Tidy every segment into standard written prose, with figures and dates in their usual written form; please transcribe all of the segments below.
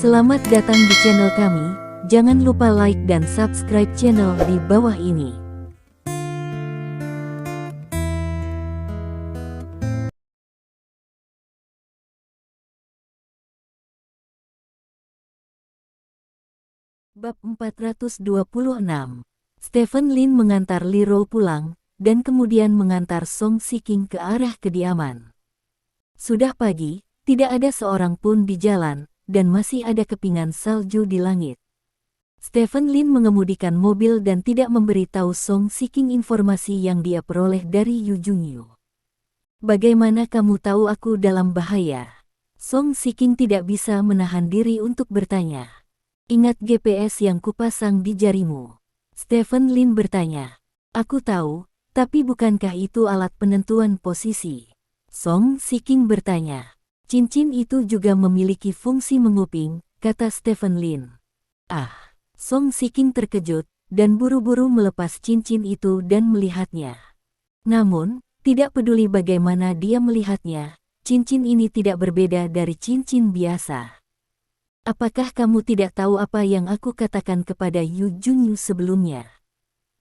Selamat datang di channel kami, jangan lupa like dan subscribe channel di bawah ini. Bab 426. Stephen Lin mengantar Li Rou pulang, dan kemudian mengantar Song Shiqing ke arah kediaman. Sudah pagi, tidak ada seorang pun di jalan, dan masih ada kepingan salju di langit. Stephen Lin mengemudikan mobil dan tidak memberitahu Song Shiqing informasi yang dia peroleh dari Yu Jungyu. Bagaimana kamu tahu aku dalam bahaya? Song Shiqing tidak bisa menahan diri untuk bertanya. Ingat GPS yang kupasang di jarimu? Stephen Lin bertanya. Aku tahu, tapi bukankah itu alat penentuan posisi? Song Shiqing bertanya. Cincin itu juga memiliki fungsi menguping, kata Stephen Lin. Ah, Song Shiqing terkejut, dan buru-buru melepas cincin itu dan melihatnya. Namun, tidak peduli bagaimana dia melihatnya, cincin ini tidak berbeda dari cincin biasa. Apakah kamu tidak tahu apa yang aku katakan kepada Yu Jungyu sebelumnya?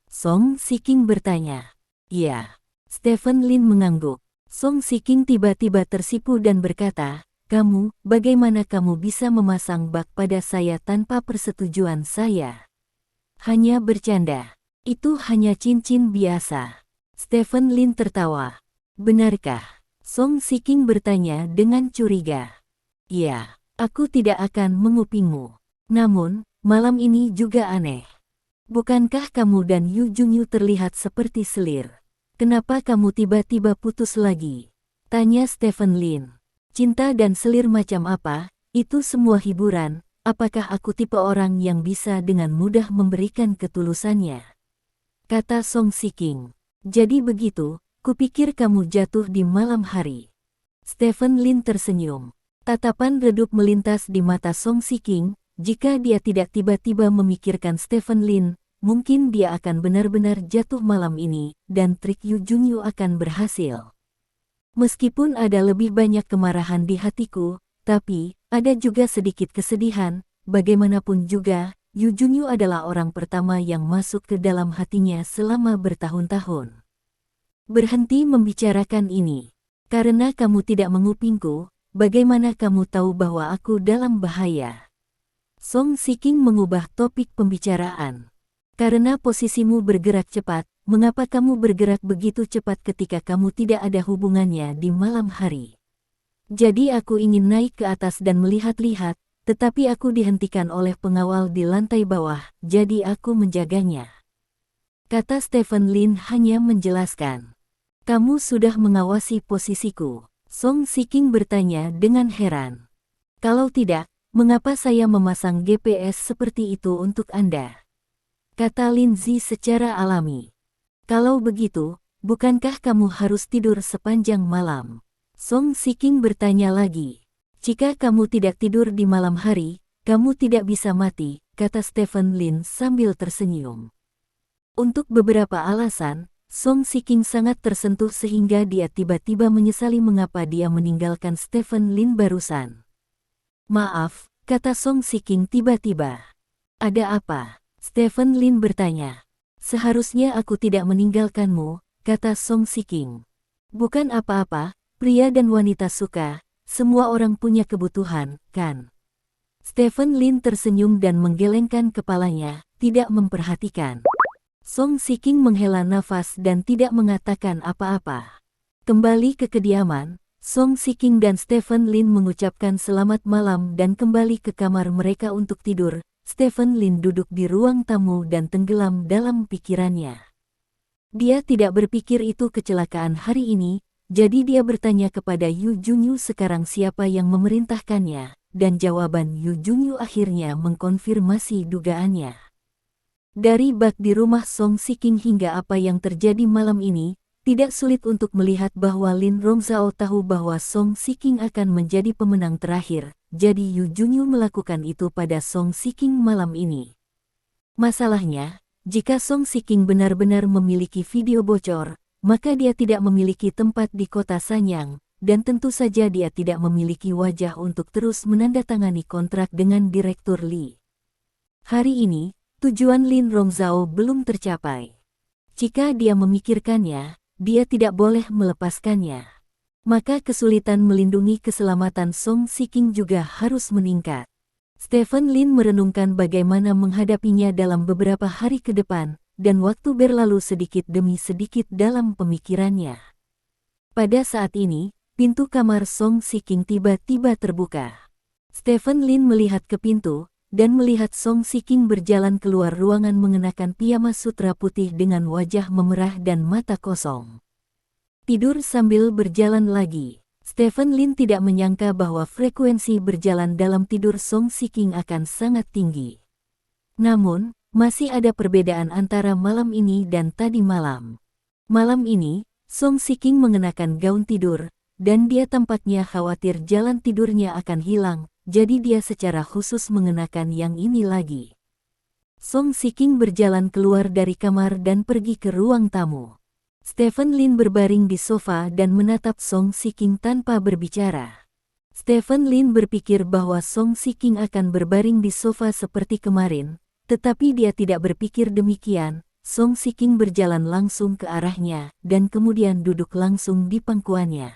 Song Shiqing bertanya. Iya. Stephen Lin mengangguk. Song Shiqing tiba-tiba tersipu dan berkata, bagaimana kamu bisa memasang bak pada saya tanpa persetujuan saya? Hanya bercanda. Itu hanya cincin biasa. Stephen Lin tertawa. Benarkah? Song Shiqing bertanya dengan curiga. Iya, aku tidak akan mengupingmu. Namun, malam ini juga aneh. Bukankah kamu dan Yu Jungyu terlihat seperti selir? Kenapa kamu tiba-tiba putus lagi? Tanya Stephen Lin. Cinta dan selir macam apa? Itu semua hiburan. Apakah aku tipe orang yang bisa dengan mudah memberikan ketulusannya? Kata Song Shiqing. Jadi begitu, kupikir kamu jatuh di malam hari. Stephen Lin tersenyum. Tatapan redup melintas di mata Song Shiqing. Jika dia tidak tiba-tiba memikirkan Stephen Lin, mungkin dia akan benar-benar jatuh malam ini, dan trik Yu Jungyu akan berhasil. Meskipun ada lebih banyak kemarahan di hatiku, tapi ada juga sedikit kesedihan. Bagaimanapun juga, Yu Jungyu adalah orang pertama yang masuk ke dalam hatinya selama bertahun-tahun. Berhenti membicarakan ini. Karena kamu tidak mengupingku, bagaimana kamu tahu bahwa aku dalam bahaya? Song Shiqing mengubah topik pembicaraan. Karena posisimu bergerak cepat, mengapa kamu bergerak begitu cepat ketika kamu tidak ada hubungannya di malam hari? Jadi aku ingin naik ke atas dan melihat-lihat, tetapi aku dihentikan oleh pengawal di lantai bawah, jadi aku menjaganya. Kata Stephen Lin hanya menjelaskan. Kamu sudah mengawasi posisiku? Song Shiqing bertanya dengan heran. Kalau tidak, mengapa saya memasang GPS seperti itu untuk Anda? Kata Lin Zi secara alami. Kalau begitu, bukankah kamu harus tidur sepanjang malam? Song Shiqing bertanya lagi. Jika kamu tidak tidur di malam hari, kamu tidak bisa mati, kata Stephen Lin sambil tersenyum. Untuk beberapa alasan, Song Shiqing sangat tersentuh sehingga dia tiba-tiba menyesali mengapa dia meninggalkan Stephen Lin barusan. Maaf, kata Song Shiqing tiba-tiba. Ada apa? Stephen Lin bertanya. Seharusnya aku tidak meninggalkanmu, kata Song Shiqing. Bukan apa-apa, pria dan wanita suka, semua orang punya kebutuhan, kan? Stephen Lin tersenyum dan menggelengkan kepalanya, tidak memperhatikan. Song Shiqing menghela nafas dan tidak mengatakan apa-apa. Kembali ke kediaman, Song Shiqing dan Stephen Lin mengucapkan selamat malam dan kembali ke kamar mereka untuk tidur. Stephen Lin duduk di ruang tamu dan tenggelam dalam pikirannya. Dia tidak berpikir itu kecelakaan hari ini, jadi dia bertanya kepada Yu Jungyu sekarang siapa yang memerintahkannya, dan jawaban Yu Jungyu akhirnya mengkonfirmasi dugaannya. Dari bak di rumah Song Shiqing hingga apa yang terjadi malam ini, tidak sulit untuk melihat bahwa Lin Rongzhao tahu bahwa Song Shiqing akan menjadi pemenang terakhir. Jadi Yu Jungyu melakukan itu pada Song Shiqing malam ini. Masalahnya, jika Song Shiqing benar-benar memiliki video bocor, maka dia tidak memiliki tempat di kota Sanyang, dan tentu saja dia tidak memiliki wajah untuk terus menandatangani kontrak dengan Direktur Li. Hari ini, tujuan Lin Rongzhao belum tercapai. Jika dia memikirkannya, dia tidak boleh melepaskannya. Maka kesulitan melindungi keselamatan Song Shiking juga harus meningkat. Stephen Lin merenungkan bagaimana menghadapinya dalam beberapa hari ke depan, dan waktu berlalu sedikit demi sedikit dalam pemikirannya. Pada saat ini, pintu kamar Song Shiking tiba-tiba terbuka. Stephen Lin melihat ke pintu, dan melihat Song Shiking berjalan keluar ruangan mengenakan piyama sutra putih dengan wajah memerah dan mata kosong. Tidur sambil berjalan lagi. Stephen Lin tidak menyangka bahwa frekuensi berjalan dalam tidur Song Shiking akan sangat tinggi. Namun, masih ada perbedaan antara malam ini dan tadi malam. Malam ini, Song Shiking mengenakan gaun tidur, dan dia tampaknya khawatir jalan tidurnya akan hilang, jadi dia secara khusus mengenakan yang ini lagi. Song Shiking berjalan keluar dari kamar dan pergi ke ruang tamu. Stephen Lin berbaring di sofa dan menatap Song Shiking tanpa berbicara. Stephen Lin berpikir bahwa Song Shiking akan berbaring di sofa seperti kemarin, tetapi dia tidak berpikir demikian. Song Shiking berjalan langsung ke arahnya, dan kemudian duduk langsung di pangkuannya.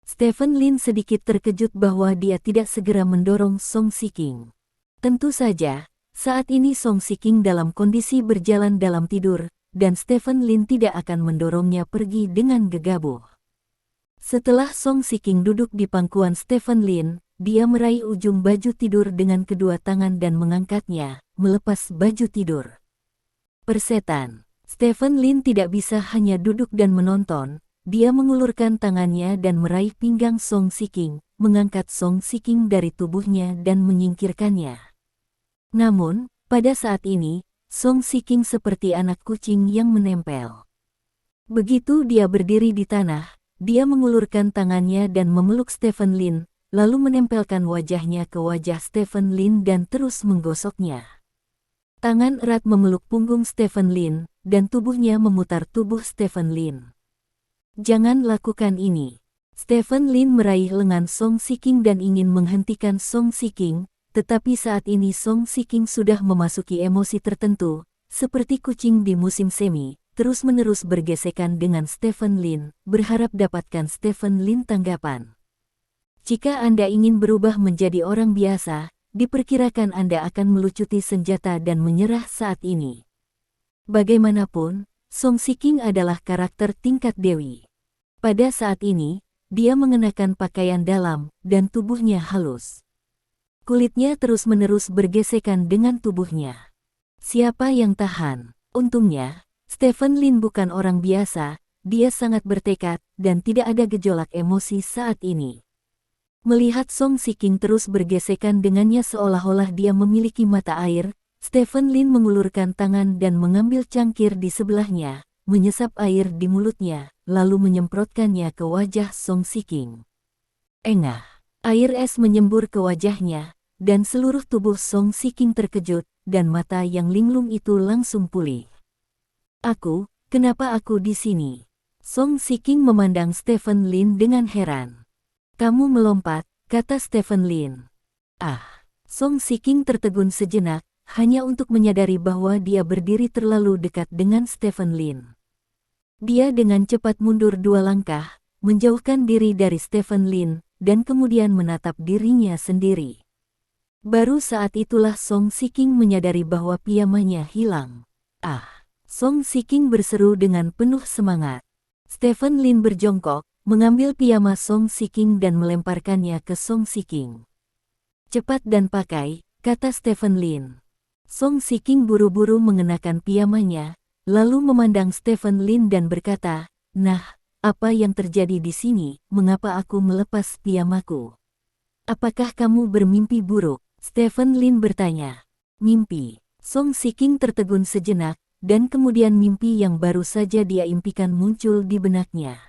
Stephen Lin sedikit terkejut bahwa dia tidak segera mendorong Song Shiking. Tentu saja, saat ini Song Shiking dalam kondisi berjalan dalam tidur, dan Stephen Lin tidak akan mendorongnya pergi dengan gegabah. Setelah Song Shiking duduk di pangkuan Stephen Lin, dia meraih ujung baju tidur dengan kedua tangan dan mengangkatnya, melepas baju tidur. Persetan, Stephen Lin tidak bisa hanya duduk dan menonton, dia mengulurkan tangannya dan meraih pinggang Song Shiking, mengangkat Song Shiking dari tubuhnya dan menyingkirkannya. Namun, pada saat ini, Song Shiking seperti anak kucing yang menempel. Begitu dia berdiri di tanah, dia mengulurkan tangannya dan memeluk Stephen Lin, lalu menempelkan wajahnya ke wajah Stephen Lin dan terus menggosoknya. Tangan erat memeluk punggung Stephen Lin, dan tubuhnya memutar tubuh Stephen Lin. Jangan lakukan ini. Stephen Lin meraih lengan Song Shiking dan ingin menghentikan Song Shiking, tetapi saat ini Song Shiking sudah memasuki emosi tertentu, seperti kucing di musim semi, terus-menerus bergesekan dengan Stephen Lin, berharap dapatkan Stephen Lin tanggapan. Jika Anda ingin berubah menjadi orang biasa, diperkirakan Anda akan melucuti senjata dan menyerah saat ini. Bagaimanapun, Song Shiking adalah karakter tingkat dewi. Pada saat ini, dia mengenakan pakaian dalam, dan tubuhnya halus. Kulitnya terus-menerus bergesekan dengan tubuhnya. Siapa yang tahan? Untungnya, Stephen Lin bukan orang biasa, dia sangat bertekad, dan tidak ada gejolak emosi saat ini. Melihat Song Shiking terus bergesekan dengannya seolah-olah dia memiliki mata air, Stephen Lin mengulurkan tangan dan mengambil cangkir di sebelahnya, menyesap air di mulutnya, lalu menyemprotkannya ke wajah Song Shiking. Engah, air es menyembur ke wajahnya, dan seluruh tubuh Song Shiking terkejut, dan mata yang linglung itu langsung pulih. Kenapa aku di sini? Song Shiking memandang Stephen Lin dengan heran. Kamu melompat, kata Stephen Lin. Song Shiking tertegun sejenak, hanya untuk menyadari bahwa dia berdiri terlalu dekat dengan Stephen Lin. Dia dengan cepat mundur 2 langkah, menjauhkan diri dari Stephen Lin, dan kemudian menatap dirinya sendiri. Baru saat itulah Song Shiking menyadari bahwa piyamanya hilang. Song Shiking berseru dengan penuh semangat. Stephen Lin berjongkok, mengambil piyama Song Shiking dan melemparkannya ke Song Shiking. Cepat dan pakai, kata Stephen Lin. Song Shiking buru-buru mengenakan piyamanya, lalu memandang Stephen Lin dan berkata, "Nah, apa yang terjadi di sini? Mengapa aku melepas piyamaku? Apakah kamu bermimpi buruk?" Stephen Lin bertanya. Mimpi. Song Shiking tertegun sejenak, dan kemudian mimpi yang baru saja dia impikan muncul di benaknya.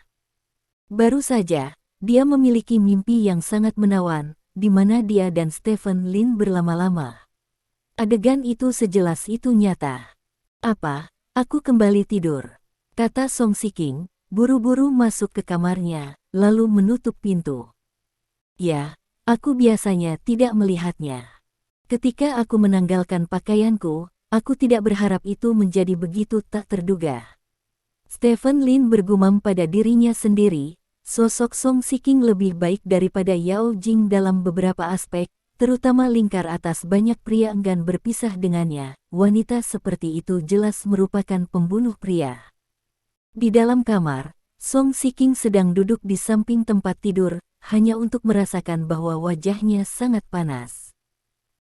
Baru saja, dia memiliki mimpi yang sangat menawan, di mana dia dan Stephen Lin berlama-lama. Adegan itu sejelas itu nyata. Aku kembali tidur, kata Song Shiking, buru-buru masuk ke kamarnya, lalu menutup pintu. Ya, aku biasanya tidak melihatnya. Ketika aku menanggalkan pakaianku, aku tidak berharap itu menjadi begitu tak terduga. Stephen Lin bergumam pada dirinya sendiri, sosok Song Shiking lebih baik daripada Yao Jing dalam beberapa aspek, terutama lingkar atas. Banyak pria enggan berpisah dengannya. Wanita seperti itu jelas merupakan pembunuh pria. Di dalam kamar, Song Shiking sedang duduk di samping tempat tidur, hanya untuk merasakan bahwa wajahnya sangat panas.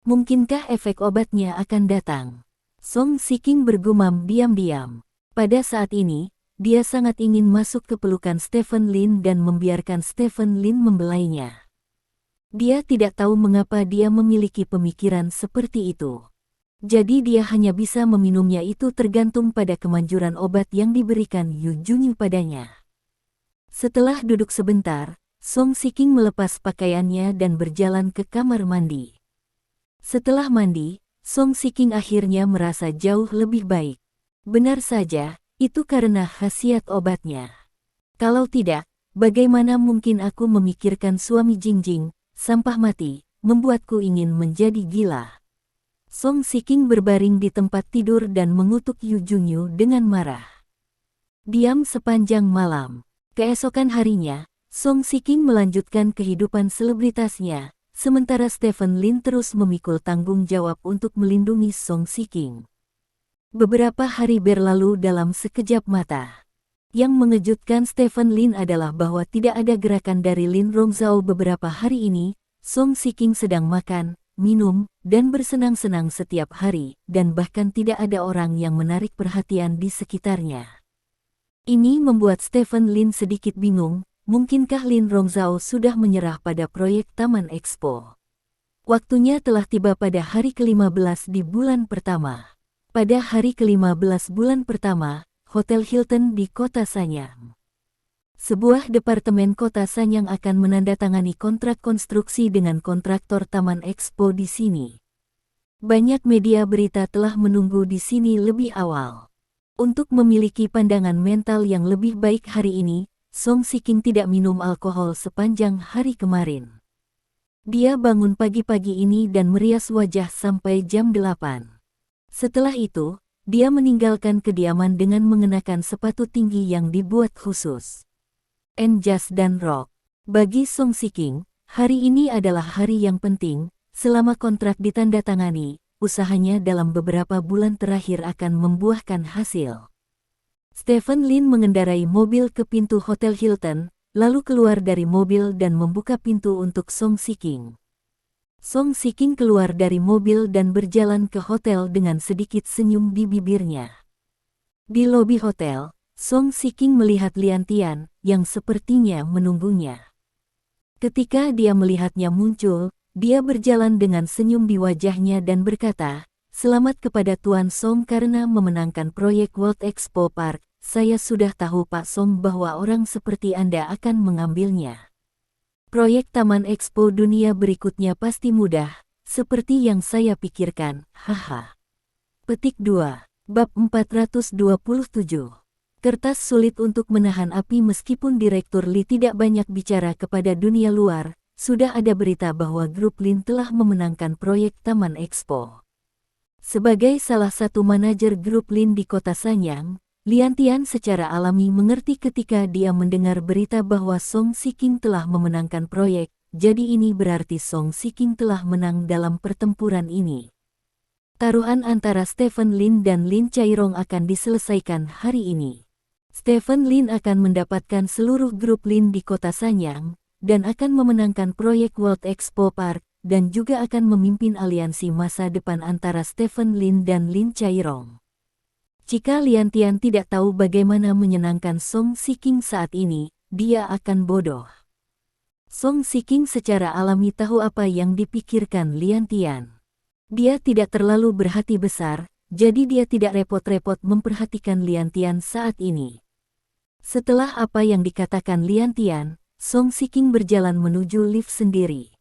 Mungkinkah efek obatnya akan datang? Song Shiking bergumam diam-diam. Pada saat ini, dia sangat ingin masuk ke pelukan Stephen Lin dan membiarkan Stephen Lin membelainya. Dia tidak tahu mengapa dia memiliki pemikiran seperti itu. Jadi dia hanya bisa meminumnya itu tergantung pada kemanjuran obat yang diberikan Yu Junyu padanya. Setelah duduk sebentar, Song Shiking melepas pakaiannya dan berjalan ke kamar mandi. Setelah mandi, Song Shiking akhirnya merasa jauh lebih baik. Benar saja, itu karena khasiat obatnya. Kalau tidak, bagaimana mungkin aku memikirkan suami Jingjing, sampah mati, membuatku ingin menjadi gila. Song Shiking berbaring di tempat tidur dan mengutuk Yu Junyu dengan marah. Diam sepanjang malam. Keesokan harinya, Song Shiking melanjutkan kehidupan selebritasnya, sementara Stephen Lin terus memikul tanggung jawab untuk melindungi Song Shiking. Beberapa hari berlalu dalam sekejap mata. Yang mengejutkan Stephen Lin adalah bahwa tidak ada gerakan dari Lin Rongzhao beberapa hari ini. Song Shiking sedang makan, minum, dan bersenang-senang setiap hari, dan bahkan tidak ada orang yang menarik perhatian di sekitarnya. Ini membuat Stephen Lin sedikit bingung, mungkinkah Lin Rongzhao sudah menyerah pada proyek Taman Expo? Waktunya telah tiba pada hari ke-15 di bulan pertama. Pada hari ke-15 bulan pertama, Hotel Hilton di Kota Sanyang. Sebuah departemen Kota Sanyang akan menandatangani kontrak konstruksi dengan kontraktor Taman Expo di sini. Banyak media berita telah menunggu di sini lebih awal. Untuk memiliki pandangan mental yang lebih baik hari ini, Song Shiking tidak minum alkohol sepanjang hari kemarin. Dia bangun pagi-pagi ini dan merias wajah sampai jam 8. Setelah itu, dia meninggalkan kediaman dengan mengenakan sepatu tinggi yang dibuat khusus. Jazz dan rock. Bagi Song Shiking, hari ini adalah hari yang penting. Selama kontrak ditandatangani, usahanya dalam beberapa bulan terakhir akan membuahkan hasil. Stephen Lin mengendarai mobil ke pintu Hotel Hilton, lalu keluar dari mobil dan membuka pintu untuk Song Shiking. Song Shiking keluar dari mobil dan berjalan ke hotel dengan sedikit senyum di bibirnya. Di lobi hotel, Song Shiking melihat Lian Tian, yang sepertinya menunggunya. Ketika dia melihatnya muncul, dia berjalan dengan senyum di wajahnya dan berkata, "Selamat kepada Tuan Song karena memenangkan proyek World Expo Park. Saya sudah tahu Pak Song bahwa orang seperti Anda akan mengambilnya. Proyek Taman Expo dunia berikutnya pasti mudah, seperti yang saya pikirkan, haha." Petik 2. Bab 427. Kertas sulit untuk menahan api. Meskipun Direktur Li tidak banyak bicara kepada dunia luar, sudah ada berita bahwa grup Lin telah memenangkan proyek Taman Expo. Sebagai salah satu manajer grup Lin di Kota Sanyang, Lian Tian secara alami mengerti ketika dia mendengar berita bahwa Song Shiking telah memenangkan proyek, jadi ini berarti Song Shiking telah menang dalam pertempuran ini. Taruhan antara Stephen Lin dan Lin Chairong akan diselesaikan hari ini. Stephen Lin akan mendapatkan seluruh grup Lin di Kota Sanyang, dan akan memenangkan proyek World Expo Park, dan juga akan memimpin aliansi masa depan antara Stephen Lin dan Lin Chairong. Jika Lian Tian tidak tahu bagaimana menyenangkan Song Shiking saat ini, dia akan bodoh. Song Shiking secara alami tahu apa yang dipikirkan Lian Tian. Dia tidak terlalu berhati besar, jadi dia tidak repot-repot memperhatikan Lian Tian saat ini. Setelah apa yang dikatakan Lian Tian, Song Shiking berjalan menuju lift sendiri.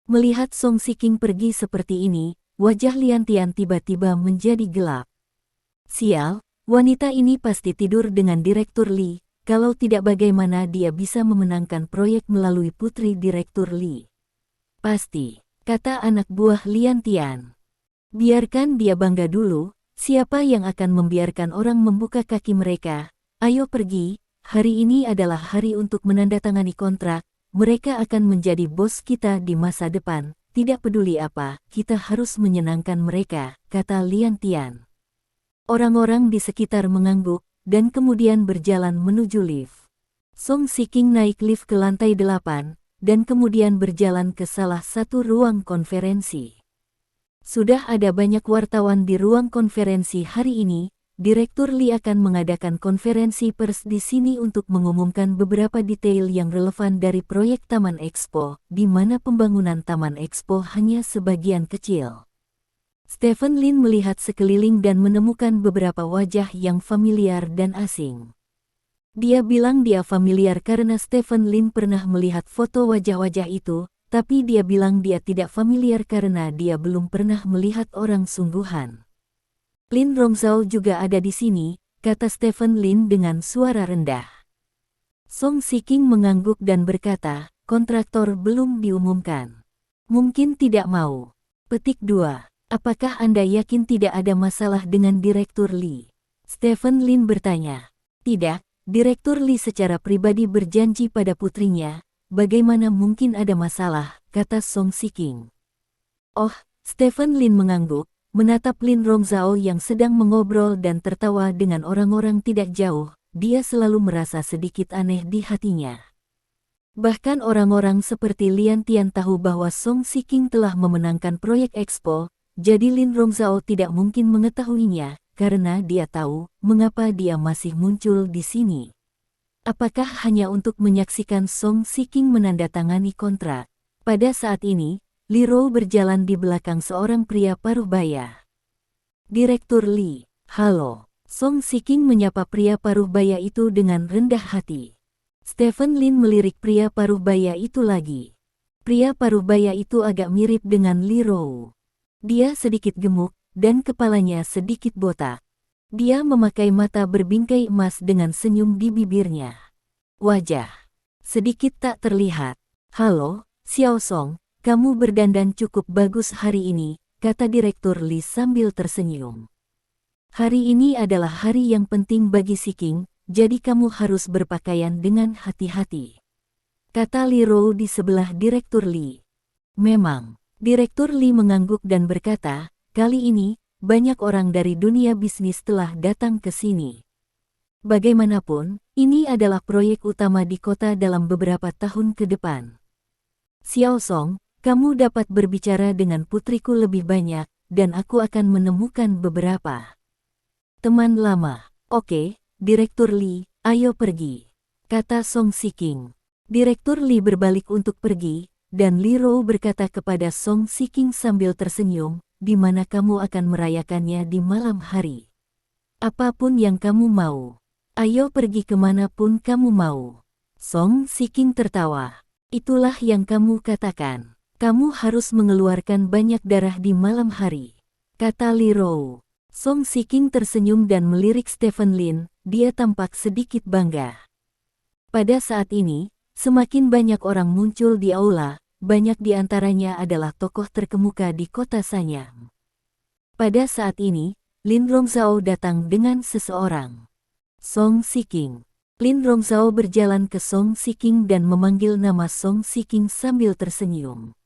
Melihat Song Shiking pergi seperti ini, wajah Lian Tian tiba-tiba menjadi gelap. Sial, wanita ini pasti tidur dengan Direktur Li. kalau tidak bagaimana dia bisa memenangkan proyek melalui putri Direktur Li. Pasti, kata anak buah Lian Tian. Biarkan dia bangga dulu, siapa yang akan membiarkan orang membuka kaki mereka? Ayo pergi, hari ini adalah hari untuk menandatangani kontrak, mereka akan menjadi bos kita di masa depan, tidak peduli apa, kita harus menyenangkan mereka, kata Lian Tian. Orang-orang di sekitar mengangguk, dan kemudian berjalan menuju lift. Song Shiking naik lift ke lantai 8, dan kemudian berjalan ke salah satu ruang konferensi. Sudah ada banyak wartawan di ruang konferensi hari ini, Direktur Li akan mengadakan konferensi pers di sini untuk mengumumkan beberapa detail yang relevan dari proyek Taman Expo, di mana pembangunan Taman Expo hanya sebagian kecil. Stephen Lin melihat sekeliling dan menemukan beberapa wajah yang familiar dan asing. Dia bilang dia familiar karena Stephen Lin pernah melihat foto wajah-wajah itu, tapi dia bilang dia tidak familiar karena dia belum pernah melihat orang sungguhan. Lin Rongzhao juga ada di sini, kata Stephen Lin dengan suara rendah. Song Shiking mengangguk dan berkata, kontraktor belum diumumkan. Mungkin tidak mau. Petik 2. Apakah Anda yakin tidak ada masalah dengan Direktur Li? Stephen Lin bertanya. Tidak, Direktur Li secara pribadi berjanji pada putrinya, bagaimana mungkin ada masalah, kata Song Shiking. Oh, Stephen Lin mengangguk, menatap Lin Rongzhao yang sedang mengobrol dan tertawa dengan orang-orang tidak jauh, dia selalu merasa sedikit aneh di hatinya. Bahkan orang-orang seperti Lian Tian tahu bahwa Song Shiking telah memenangkan proyek Expo, jadi Lin Rongzhao tidak mungkin mengetahuinya, karena dia tahu mengapa dia masih muncul di sini. Apakah hanya untuk menyaksikan Song Shiking menandatangani kontrak? Pada saat ini, Li Rou berjalan di belakang seorang pria paruh baya. Direktur Li, halo. Song Shiking menyapa pria paruh baya itu dengan rendah hati. Stephen Lin melirik pria paruh baya itu lagi. Pria paruh baya itu agak mirip dengan Li Rou. Dia sedikit gemuk, dan kepalanya sedikit botak. Dia memakai mata berbingkai emas dengan senyum di bibirnya. Wajah sedikit tak terlihat. Halo, Xiao Song, kamu berdandan cukup bagus hari ini, kata Direktur Li sambil tersenyum. Hari ini adalah hari yang penting bagi Shiking, jadi kamu harus berpakaian dengan hati-hati, kata Li Rou di sebelah Direktur Li. Memang. Direktur Li mengangguk dan berkata, kali ini, banyak orang dari dunia bisnis telah datang ke sini. Bagaimanapun, ini adalah proyek utama di kota dalam beberapa tahun ke depan. Xiao Song, kamu dapat berbicara dengan putriku lebih banyak, dan aku akan menemukan beberapa teman lama. Oke, Direktur Li, ayo pergi, kata Song Shiking. Direktur Li berbalik untuk pergi, dan Li Rou berkata kepada Song Shiking sambil tersenyum, di mana kamu akan merayakannya di malam hari. Apapun yang kamu mau. Ayo pergi kemanapun kamu mau. Song Shiking tertawa. Itulah yang kamu katakan. Kamu harus mengeluarkan banyak darah di malam hari, kata Li Rou. Song Shiking tersenyum dan melirik Stephen Lin, dia tampak sedikit bangga. Pada saat ini, semakin banyak orang muncul di aula, banyak di antaranya adalah tokoh terkemuka di kota Sanyang. Pada saat ini, Lin Rongzhao datang dengan seseorang. Song Shiking. Lin Rongzhao berjalan ke Song Shiking dan memanggil nama Song Shiking sambil tersenyum.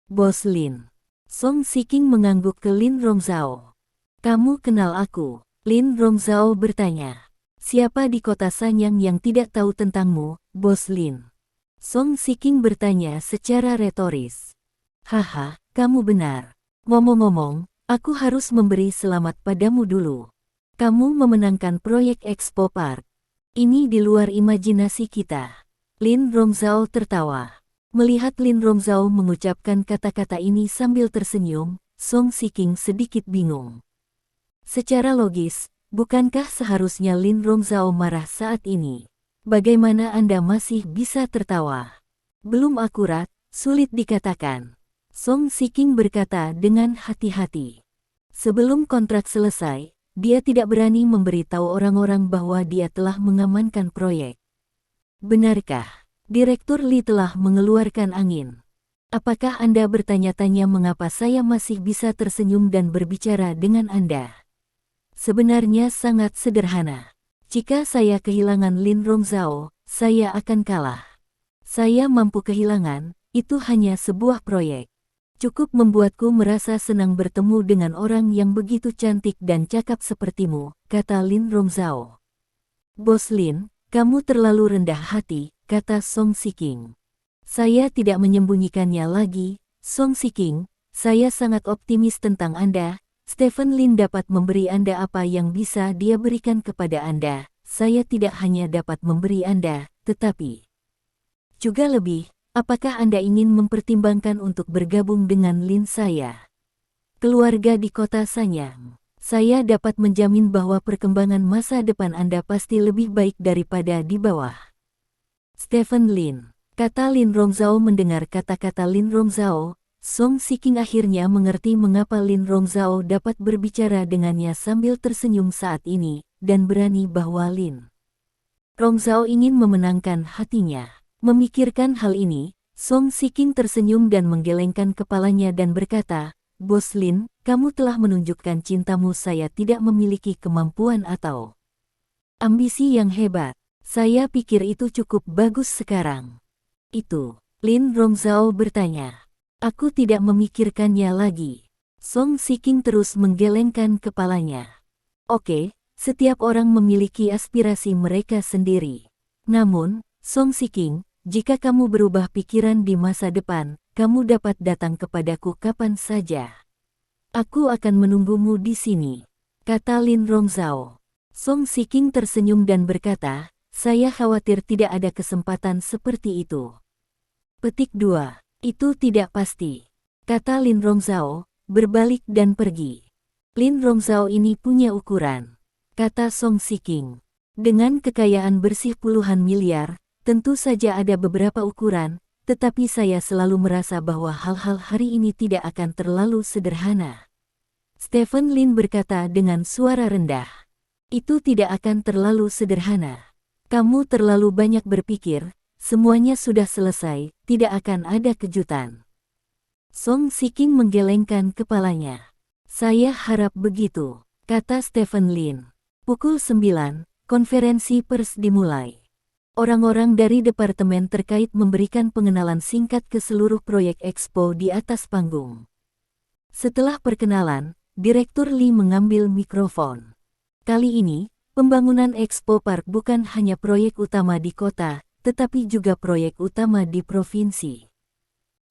Bos Lin. Song Shiking mengangguk ke Lin Rongzhao. Kamu kenal aku? Lin Rongzhao bertanya. Siapa di kota Sanyang yang tidak tahu tentangmu, Bos Lin? Song Shiking bertanya secara retoris. Haha, kamu benar. Ngomong-ngomong, aku harus memberi selamat padamu dulu. Kamu memenangkan proyek Expo Park. Ini di luar imajinasi kita. Lin Rongzhao tertawa. Melihat Lin Rongzhao mengucapkan kata-kata ini sambil tersenyum, Song Shiking sedikit bingung. Secara logis, bukankah seharusnya Lin Rongzhao marah saat ini? Bagaimana Anda masih bisa tertawa? Belum akurat, sulit dikatakan. Song Shiking berkata dengan hati-hati. Sebelum kontrak selesai, dia tidak berani memberitahu orang-orang bahwa dia telah mengamankan proyek. Benarkah? Direktur Lee telah mengeluarkan angin. Apakah Anda bertanya-tanya mengapa saya masih bisa tersenyum dan berbicara dengan Anda? Sebenarnya sangat sederhana. Jika saya kehilangan Lin Rongzhao, saya akan kalah. Saya mampu kehilangan, itu hanya sebuah proyek. Cukup membuatku merasa senang bertemu dengan orang yang begitu cantik dan cakap sepertimu, kata Lin Rongzhao. Bos Lin, kamu terlalu rendah hati, kata Song Shiking. Saya tidak menyembunyikannya lagi, Song Shiking, saya sangat optimis tentang Anda. Stephen Lin dapat memberi Anda apa yang bisa dia berikan kepada Anda. Saya tidak hanya dapat memberi Anda, tetapi juga lebih. Apakah Anda ingin mempertimbangkan untuk bergabung dengan Lin saya? Keluarga di kota Sanyang. Saya dapat menjamin bahwa perkembangan masa depan Anda pasti lebih baik daripada di bawah Stephen Lin, kata Lin Rongzhao. Mendengar kata-kata Lin Rongzhao, Song Shiking akhirnya mengerti mengapa Lin Rongzhao dapat berbicara dengannya sambil tersenyum saat ini, dan berani bahwa Lin Rongzhao ingin memenangkan hatinya. Memikirkan hal ini, Song Shiking tersenyum dan menggelengkan kepalanya dan berkata, Bos Lin, kamu telah menunjukkan cintamu. Saya tidak memiliki kemampuan atau ambisi yang hebat. Saya pikir itu cukup bagus sekarang. Itu, Lin Rongzhao bertanya. Aku tidak memikirkannya lagi. Song Shiking terus menggelengkan kepalanya. Oke, setiap orang memiliki aspirasi mereka sendiri. Namun, Song Shiking, jika kamu berubah pikiran di masa depan, kamu dapat datang kepadaku kapan saja. Aku akan menunggumu di sini, kata Lin Rongzhao. Song Shiking tersenyum dan berkata, saya khawatir tidak ada kesempatan seperti itu. Petik 2. Itu tidak pasti, kata Lin Rongzhao, berbalik dan pergi. Lin Rongzhao ini punya ukuran, kata Song Shiking. Dengan kekayaan bersih puluhan miliar, tentu saja ada beberapa ukuran, tetapi saya selalu merasa bahwa hal-hal hari ini tidak akan terlalu sederhana. Stephen Lin berkata dengan suara rendah. Itu tidak akan terlalu sederhana. Kamu terlalu banyak berpikir, semuanya sudah selesai, tidak akan ada kejutan. Song Shiking menggelengkan kepalanya. Saya harap begitu, kata Stephen Lin. Pukul 9, konferensi pers dimulai. Orang-orang dari departemen terkait memberikan pengenalan singkat ke seluruh proyek Expo di atas panggung. Setelah perkenalan, Direktur Lee mengambil mikrofon. Kali ini, pembangunan Expo Park bukan hanya proyek utama di kota, tetapi juga proyek utama di provinsi.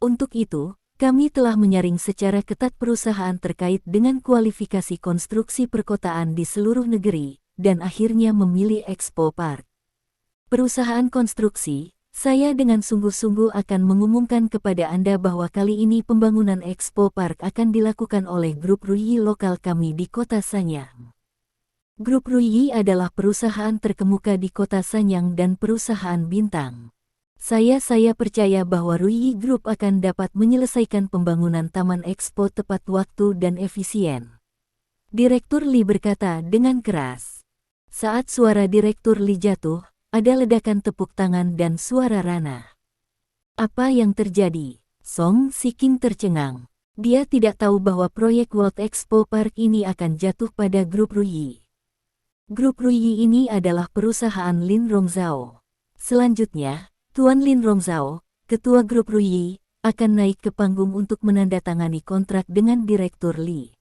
Untuk itu, kami telah menyaring secara ketat perusahaan terkait dengan kualifikasi konstruksi perkotaan di seluruh negeri, dan akhirnya memilih Expo Park. Perusahaan konstruksi, saya dengan sungguh-sungguh akan mengumumkan kepada Anda bahwa kali ini pembangunan Expo Park akan dilakukan oleh Grup Ruyi lokal kami di kota Sanyang. Grup Ruyi adalah perusahaan terkemuka di kota Sanyang dan perusahaan bintang. Saya percaya bahwa Ruyi Group akan dapat menyelesaikan pembangunan Taman Expo tepat waktu dan efisien. Direktur Lee berkata dengan keras. Saat suara Direktur Lee jatuh, ada ledakan tepuk tangan dan suara Rana. Apa yang terjadi? Song Shiking tercengang. Dia tidak tahu bahwa proyek World Expo Park ini akan jatuh pada Grup Ruyi. Grup Ruyi ini adalah perusahaan Lin Rongzhao. Selanjutnya, Tuan Lin Rongzhao, ketua Grup Ruyi, akan naik ke panggung untuk menandatangani kontrak dengan Direktur Lee,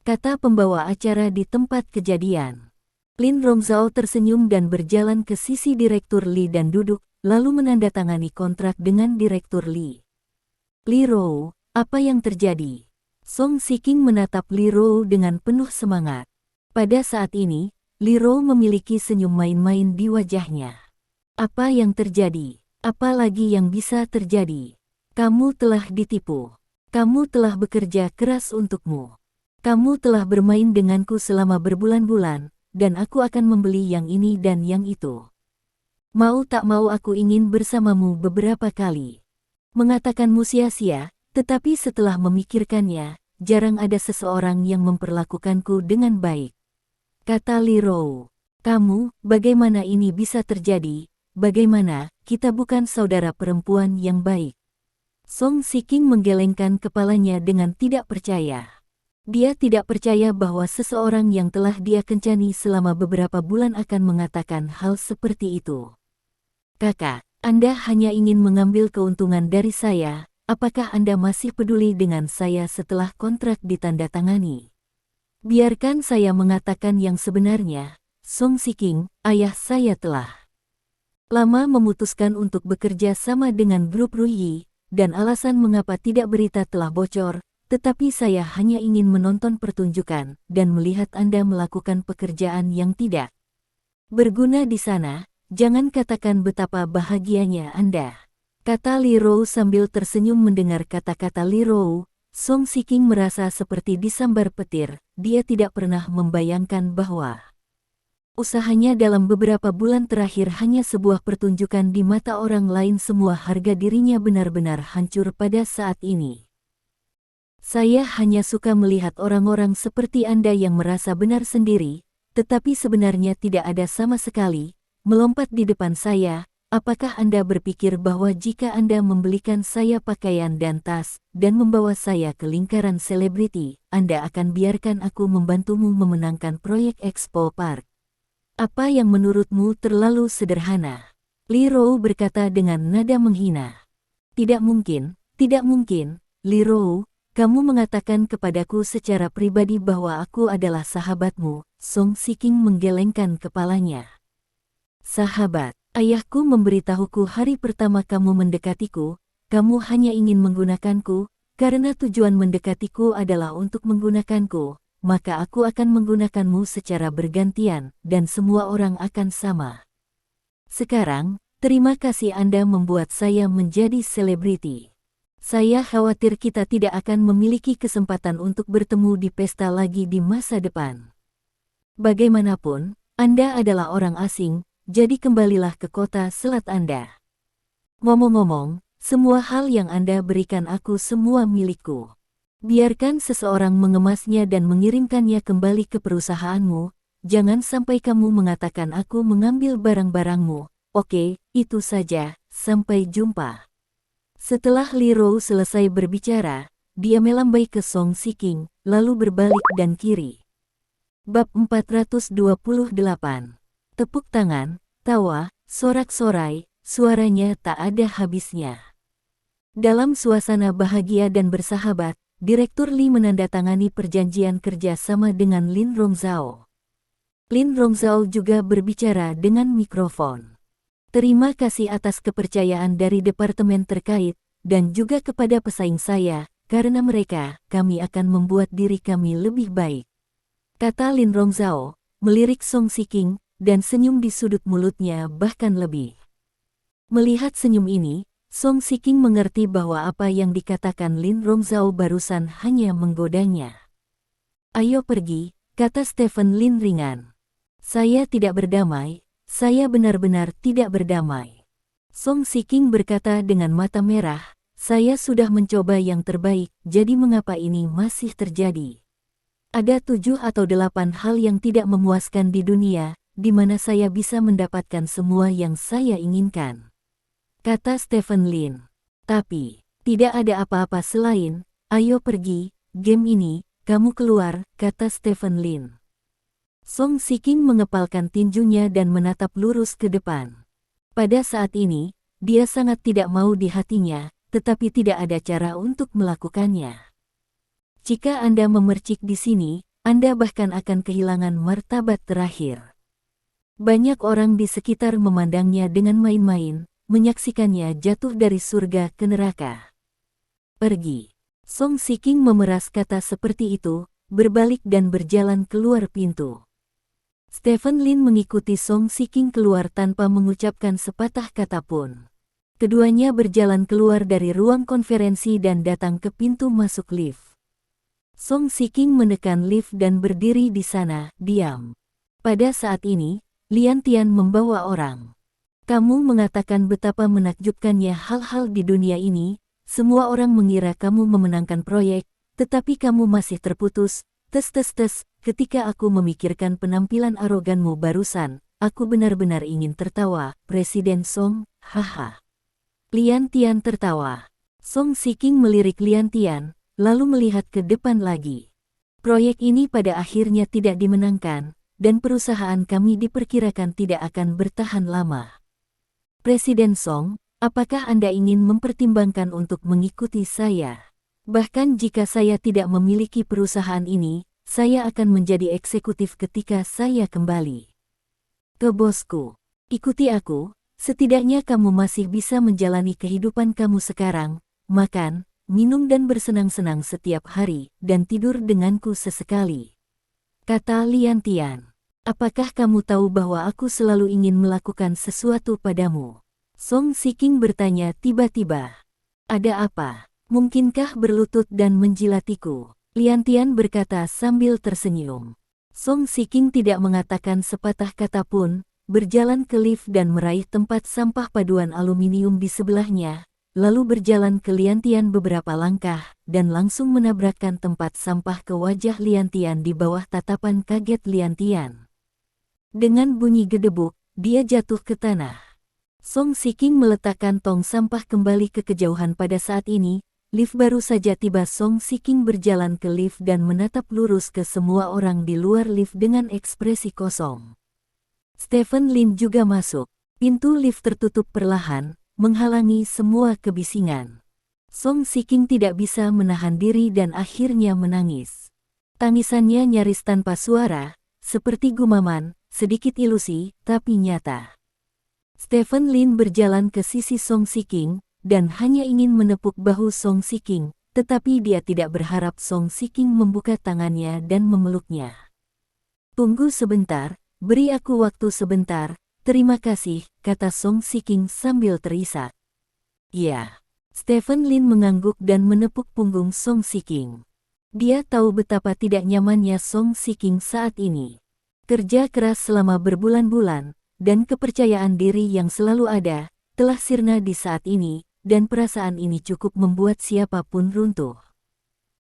kata pembawa acara di tempat kejadian. Lin Rongzhao tersenyum dan berjalan ke sisi Direktur Lee dan duduk, lalu menandatangani kontrak dengan Direktur Lee. Li Rou, apa yang terjadi? Song Shiking menatap Li Rou dengan penuh semangat. Pada saat ini, Li Rou memiliki senyum main-main di wajahnya. Apa yang terjadi? Apa lagi yang bisa terjadi? Kamu telah ditipu. Kamu telah bekerja keras untukmu. Kamu telah bermain denganku selama berbulan-bulan, dan aku akan membeli yang ini dan yang itu. Mau tak mau aku ingin bersamamu beberapa kali. Mengatakanmu sia-sia, tetapi setelah memikirkannya, jarang ada seseorang yang memperlakukanku dengan baik. kata Li Rou. Kamu, bagaimana ini bisa terjadi? Bagaimana, kita bukan saudara perempuan yang baik? Song Shiking menggelengkan kepalanya dengan tidak percaya. Dia tidak percaya bahwa seseorang yang telah dia kencani selama beberapa bulan akan mengatakan hal seperti itu. Kakak, Anda hanya ingin mengambil keuntungan dari saya. Apakah Anda masih peduli dengan saya setelah kontrak ditandatangani? Biarkan saya mengatakan yang sebenarnya. Song Shiking, ayah saya telah lama memutuskan untuk bekerja sama dengan grup Ruyi, dan alasan mengapa tidak berita telah bocor, tetapi saya hanya ingin menonton pertunjukan dan melihat Anda melakukan pekerjaan yang tidak berguna di sana. Jangan katakan betapa bahagianya Anda, kata Li Rou sambil tersenyum mendengar kata-kata Li Rou. Song Shiking merasa seperti disambar petir. Dia tidak pernah membayangkan bahwa usahanya dalam beberapa bulan terakhir hanya sebuah pertunjukan di mata orang lain. Semua harga dirinya benar-benar hancur pada saat ini. Saya hanya suka melihat orang-orang seperti Anda yang merasa benar sendiri, tetapi sebenarnya tidak ada sama sekali, melompat di depan saya. Apakah Anda berpikir bahwa jika Anda membelikan saya pakaian dan tas, dan membawa saya ke lingkaran selebriti, Anda akan biarkan aku membantumu memenangkan proyek Expo Park? Apa yang menurutmu terlalu sederhana? Li Rou berkata dengan nada menghina. Tidak mungkin, Li Rou, kamu mengatakan kepadaku secara pribadi bahwa aku adalah sahabatmu. Song Shiking menggelengkan kepalanya. Sahabat, ayahku memberitahuku hari pertama kamu mendekatiku, kamu hanya ingin menggunakanku, karena tujuan mendekatiku adalah untuk menggunakanku. Maka aku akan menggunakanmu secara bergantian, dan semua orang akan sama. Sekarang, terima kasih Anda membuat saya menjadi selebriti. Saya khawatir kita tidak akan memiliki kesempatan untuk bertemu di pesta lagi di masa depan. Bagaimanapun, Anda adalah orang asing, jadi kembalilah ke kota selat Anda. Ngomong-ngomong, semua hal yang Anda berikan aku semua milikku. Biarkan seseorang mengemasnya dan mengirimkannya kembali ke perusahaanmu. Jangan sampai kamu mengatakan aku mengambil barang-barangmu. Oke, itu saja. Sampai jumpa. Setelah Li Rou selesai berbicara, dia melambai ke Song Shiking, lalu berbalik dan kiri. Bab 428. Tepuk tangan, tawa, sorak-sorai, suaranya tak ada habisnya. Dalam suasana bahagia dan bersahabat, Direktur Li menandatangani perjanjian kerja sama dengan Lin Rongzhao. Lin Rongzhao juga berbicara dengan mikrofon. Terima kasih atas kepercayaan dari departemen terkait, dan juga kepada pesaing saya, karena mereka, kami akan membuat diri kami lebih baik. Kata Lin Rongzhao, melirik Song Shiking, dan senyum di sudut mulutnya bahkan lebih. Melihat senyum ini, Song Shiking mengerti bahwa apa yang dikatakan Lin Rongzhao barusan hanya menggodanya. Ayo pergi, kata Stephen Lin ringan. Saya tidak berdamai, saya benar-benar tidak berdamai. Song Shiking berkata dengan mata merah, saya sudah mencoba yang terbaik, jadi mengapa ini masih terjadi? Ada 7 atau 8 hal yang tidak memuaskan di dunia, di mana saya bisa mendapatkan semua yang saya inginkan. Kata Stephen Lin. Tapi, tidak ada apa-apa selain, ayo pergi, game ini, kamu keluar, kata Stephen Lin. Song Shiking mengepalkan tinjunya dan menatap lurus ke depan. Pada saat ini, dia sangat tidak mau di hatinya, tetapi tidak ada cara untuk melakukannya. Jika Anda memercik di sini, Anda bahkan akan kehilangan martabat terakhir. Banyak orang di sekitar memandangnya dengan main-main, menyaksikannya jatuh dari surga ke neraka. Pergi. Song Shiking memeras kata seperti itu, berbalik dan berjalan keluar pintu. Stephen Lin mengikuti Song Shiking keluar tanpa mengucapkan sepatah kata pun. Keduanya berjalan keluar dari ruang konferensi dan datang ke pintu masuk lift. Song Shiking menekan lift dan berdiri di sana, diam. Pada saat ini, Lian Tian membawa orang. Kamu mengatakan betapa menakjubkannya hal-hal di dunia ini, semua orang mengira kamu memenangkan proyek, tetapi kamu masih terputus, ketika aku memikirkan penampilan aroganmu barusan, aku benar-benar ingin tertawa, Presiden Song, haha. Lian Tian tertawa. Song Shiking melirik Lian Tian, lalu melihat ke depan lagi. Proyek ini pada akhirnya tidak dimenangkan, dan perusahaan kami diperkirakan tidak akan bertahan lama. Presiden Song, apakah Anda ingin mempertimbangkan untuk mengikuti saya? Bahkan jika saya tidak memiliki perusahaan ini, saya akan menjadi eksekutif ketika saya kembali ke bosku. Ikuti aku, setidaknya kamu masih bisa menjalani kehidupan kamu sekarang, makan, minum dan bersenang-senang setiap hari, dan tidur denganku sesekali. Kata Lian Tian. Apakah kamu tahu bahwa aku selalu ingin melakukan sesuatu padamu? Song Shiking bertanya tiba-tiba. Ada apa? Mungkinkah berlutut dan menjilatiku? Lian Tian berkata sambil tersenyum. Song Shiking tidak mengatakan sepatah kata pun, berjalan ke lift dan meraih tempat sampah paduan aluminium di sebelahnya, lalu berjalan ke Lian Tian beberapa langkah, dan langsung menabrakkan tempat sampah ke wajah Lian Tian di bawah tatapan kaget Lian Tian. Dengan bunyi gedebuk, dia jatuh ke tanah. Song Shiking meletakkan tong sampah kembali ke kejauhan pada saat ini. Lift baru saja tiba. Song Shiking berjalan ke lift dan menatap lurus ke semua orang di luar lift dengan ekspresi kosong. Stephen Lin juga masuk. Pintu lift tertutup perlahan, menghalangi semua kebisingan. Song Shiking tidak bisa menahan diri dan akhirnya menangis. Tangisannya nyaris tanpa suara, seperti gumaman, sedikit ilusi, tapi nyata. Stephen Lin berjalan ke sisi Song Shiking, dan hanya ingin menepuk bahu Song Shiking, tetapi dia tidak berharap Song Shiking membuka tangannya dan memeluknya. Tunggu sebentar, beri aku waktu sebentar, terima kasih, kata Song Shiking sambil terisak. Ya. Stephen Lin mengangguk dan menepuk punggung Song Shiking. Dia tahu betapa tidak nyamannya Song Shiking saat ini. Kerja keras selama berbulan-bulan, dan kepercayaan diri yang selalu ada, telah sirna di saat ini, dan perasaan ini cukup membuat siapapun runtuh.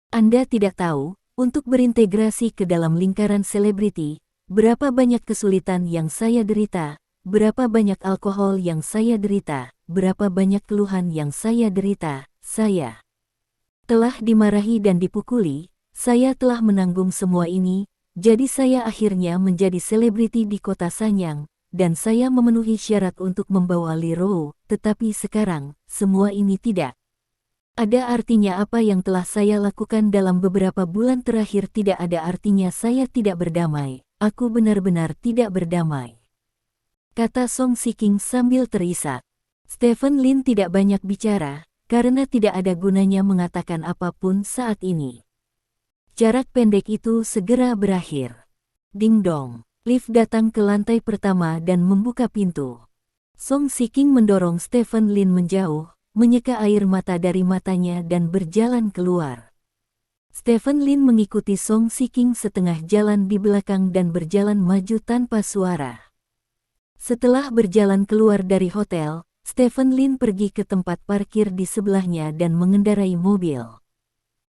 Anda tidak tahu, untuk berintegrasi ke dalam lingkaran selebriti, berapa banyak kesulitan yang saya derita, berapa banyak alkohol yang saya derita, berapa banyak keluhan yang saya derita, saya telah dimarahi dan dipukuli, saya telah menanggung semua ini, jadi saya akhirnya menjadi selebriti di kota Sanyang, dan saya memenuhi syarat untuk membawa Li Rou, tetapi sekarang, semua ini tidak ada artinya. Apa yang telah saya lakukan dalam beberapa bulan terakhir tidak ada artinya. Saya tidak berdamai, aku benar-benar tidak berdamai. Kata Song Shiking sambil terisak. Stephen Lin tidak banyak bicara, karena tidak ada gunanya mengatakan apapun saat ini. Jarak pendek itu segera berakhir. Ding dong. Lift datang ke lantai pertama dan membuka pintu. Song Shiking mendorong Stephen Lin menjauh, menyeka air mata dari matanya dan berjalan keluar. Stephen Lin mengikuti Song Shiking setengah jalan di belakang dan berjalan maju tanpa suara. Setelah berjalan keluar dari hotel, Stephen Lin pergi ke tempat parkir di sebelahnya dan mengendarai mobil.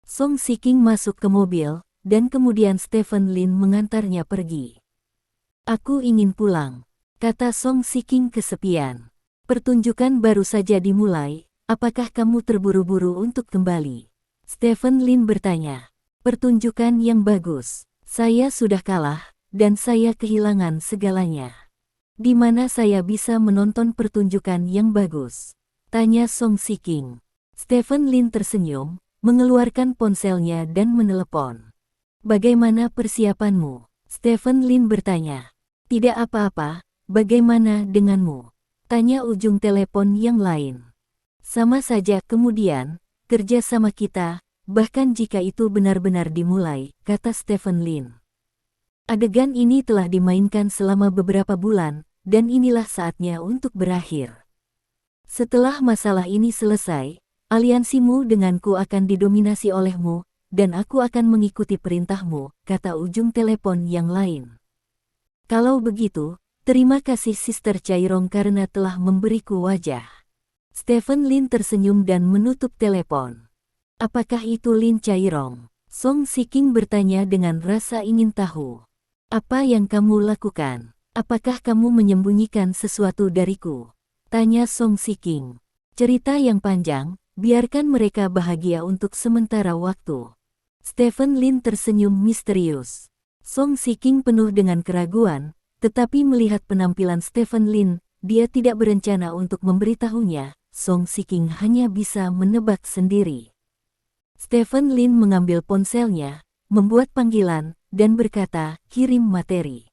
Song Shiking masuk ke mobil, dan kemudian Stephen Lin mengantarnya pergi. Aku ingin pulang, kata Song Shiking kesepian. Pertunjukan baru saja dimulai, apakah kamu terburu-buru untuk kembali? Stephen Lin bertanya. Pertunjukan yang bagus, saya sudah kalah, dan saya kehilangan segalanya. Di mana saya bisa menonton pertunjukan yang bagus? Tanya Song Shiking. Stephen Lin tersenyum, mengeluarkan ponselnya dan menelepon. Bagaimana persiapanmu? Stephen Lin bertanya. Tidak apa-apa, bagaimana denganmu? Tanya ujung telepon yang lain. Sama saja. Kemudian, kerja sama kita, bahkan jika itu benar-benar dimulai, kata Stephen Lin. Adegan ini telah dimainkan selama beberapa bulan, dan inilah saatnya untuk berakhir. Setelah masalah ini selesai, aliansimu denganku akan didominasi olehmu, dan aku akan mengikuti perintahmu, kata ujung telepon yang lain. Kalau begitu, terima kasih Sister Chairong karena telah memberiku wajah. Stephen Lin tersenyum dan menutup telepon. Apakah itu Lin Chairong? Song Shiking bertanya dengan rasa ingin tahu. Apa yang kamu lakukan? Apakah kamu menyembunyikan sesuatu dariku? Tanya Song Shiking. Cerita yang panjang, biarkan mereka bahagia untuk sementara waktu. Stephen Lin tersenyum misterius. Song Shiking penuh dengan keraguan, tetapi melihat penampilan Stephen Lin, dia tidak berencana untuk memberitahunya. Song Shiking hanya bisa menebak sendiri. Stephen Lin mengambil ponselnya, membuat panggilan, dan berkata, kirim materi.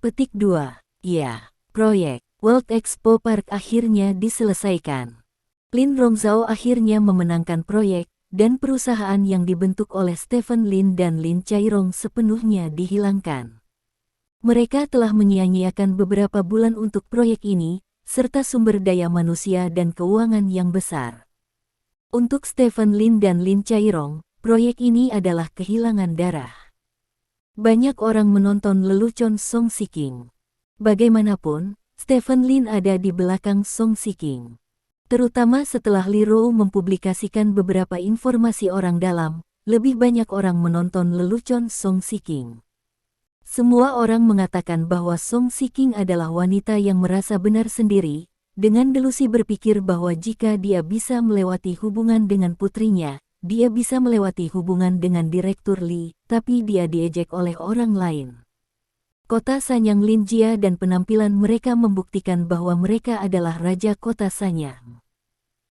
Petik 2. Ya, proyek World Expo Park akhirnya diselesaikan. Lin Rongzhao akhirnya memenangkan proyek, dan perusahaan yang dibentuk oleh Stephen Lin dan Lin Chairong sepenuhnya dihilangkan. Mereka telah menyia-nyiakan beberapa bulan untuk proyek ini, serta sumber daya manusia dan keuangan yang besar. Untuk Stephen Lin dan Lin Chairong, proyek ini adalah kehilangan darah. Banyak orang menonton lelucon Song Shiking. Bagaimanapun, Stephen Lin ada di belakang Song Shiking. Terutama setelah Li Rou mempublikasikan beberapa informasi orang dalam, lebih banyak orang menonton lelucon Song Shiking. Semua orang mengatakan bahwa Song Shiking adalah wanita yang merasa benar sendiri, dengan delusi berpikir bahwa jika dia bisa melewati hubungan dengan putrinya, dia bisa melewati hubungan dengan Direktur Li, tapi dia diejek oleh orang lain. Kota Sanyang Lin Jia dan penampilan mereka membuktikan bahwa mereka adalah Raja Kota Sanyang.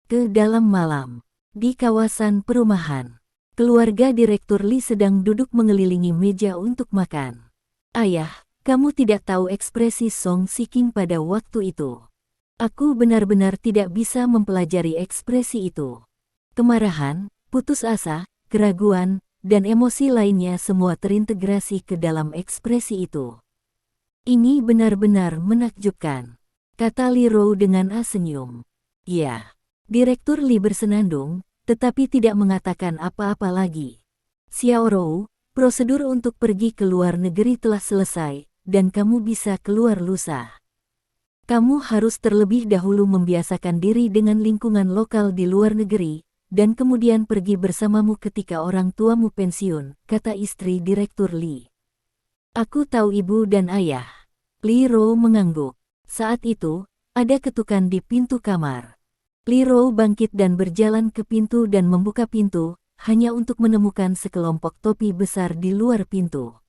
Ke dalam malam, di kawasan perumahan, keluarga Direktur Li sedang duduk mengelilingi meja untuk makan. Ayah, kamu tidak tahu ekspresi Song Shiking pada waktu itu. Aku benar-benar tidak bisa mempelajari ekspresi itu. Kemarahan, putus asa, keraguan, dan emosi lainnya semua terintegrasi ke dalam ekspresi itu. Ini benar-benar menakjubkan, kata Li Rou dengan senyum. Ya, Direktur Li bersenandung, tetapi tidak mengatakan apa-apa lagi. Xiao Rou, prosedur untuk pergi ke luar negeri telah selesai, dan kamu bisa keluar lusa. Kamu harus terlebih dahulu membiasakan diri dengan lingkungan lokal di luar negeri, dan kemudian pergi bersamamu ketika orang tuamu pensiun, kata istri Direktur Li. Aku tahu ibu dan ayah. Li Rou mengangguk. Saat itu, ada ketukan di pintu kamar. Li Rou bangkit dan berjalan ke pintu dan membuka pintu, hanya untuk menemukan sekelompok topi besar di luar pintu.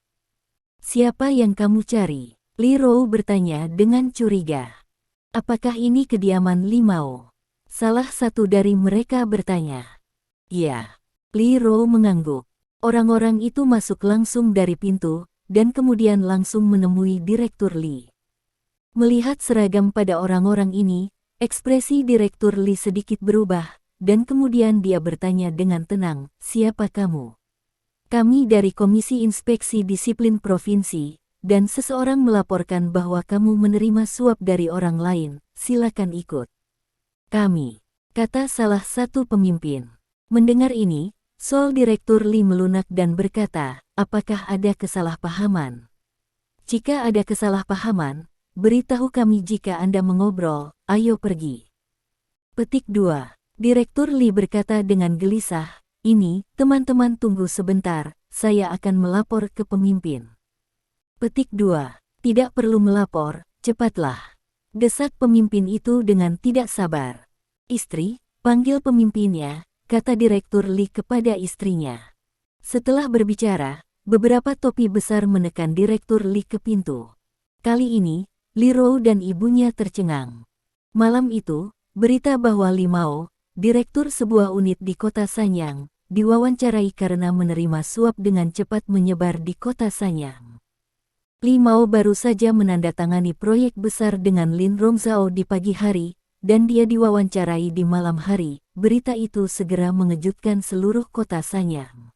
Siapa yang kamu cari? Li Rou bertanya dengan curiga. Apakah ini kediaman Li Mao? Salah satu dari mereka bertanya. Ya, Li Rou mengangguk. Orang-orang itu masuk langsung dari pintu, dan kemudian langsung menemui Direktur Li. Melihat seragam pada orang-orang ini, ekspresi Direktur Li sedikit berubah, dan kemudian dia bertanya dengan tenang, siapa kamu? Kami dari Komisi Inspeksi Disiplin Provinsi, dan seseorang melaporkan bahwa kamu menerima suap dari orang lain, silakan ikut. Kami, kata salah satu pemimpin. Mendengar ini, Sol Direktur Li melunak dan berkata, apakah ada kesalahpahaman? Jika ada kesalahpahaman, beritahu kami jika Anda mengobrol, ayo pergi. Petik 2. Direktur Li berkata dengan gelisah, ini, teman-teman tunggu sebentar, saya akan melapor ke pemimpin. Petik 2. Tidak perlu melapor, cepatlah. Desak pemimpin itu dengan tidak sabar. Istri, panggil pemimpinnya, kata Direktur Li kepada istrinya. Setelah berbicara, beberapa topi besar menekan Direktur Li ke pintu. Kali ini, Li Rou dan ibunya tercengang. Malam itu, berita bahwa Li Mao, direktur sebuah unit di kota Sanyang, diwawancarai karena menerima suap dengan cepat menyebar di kota Sanyang. Li Mao baru saja menandatangani proyek besar dengan Lin Rongzhao di pagi hari, dan dia diwawancarai di malam hari. Berita itu segera mengejutkan seluruh kota Sanyang.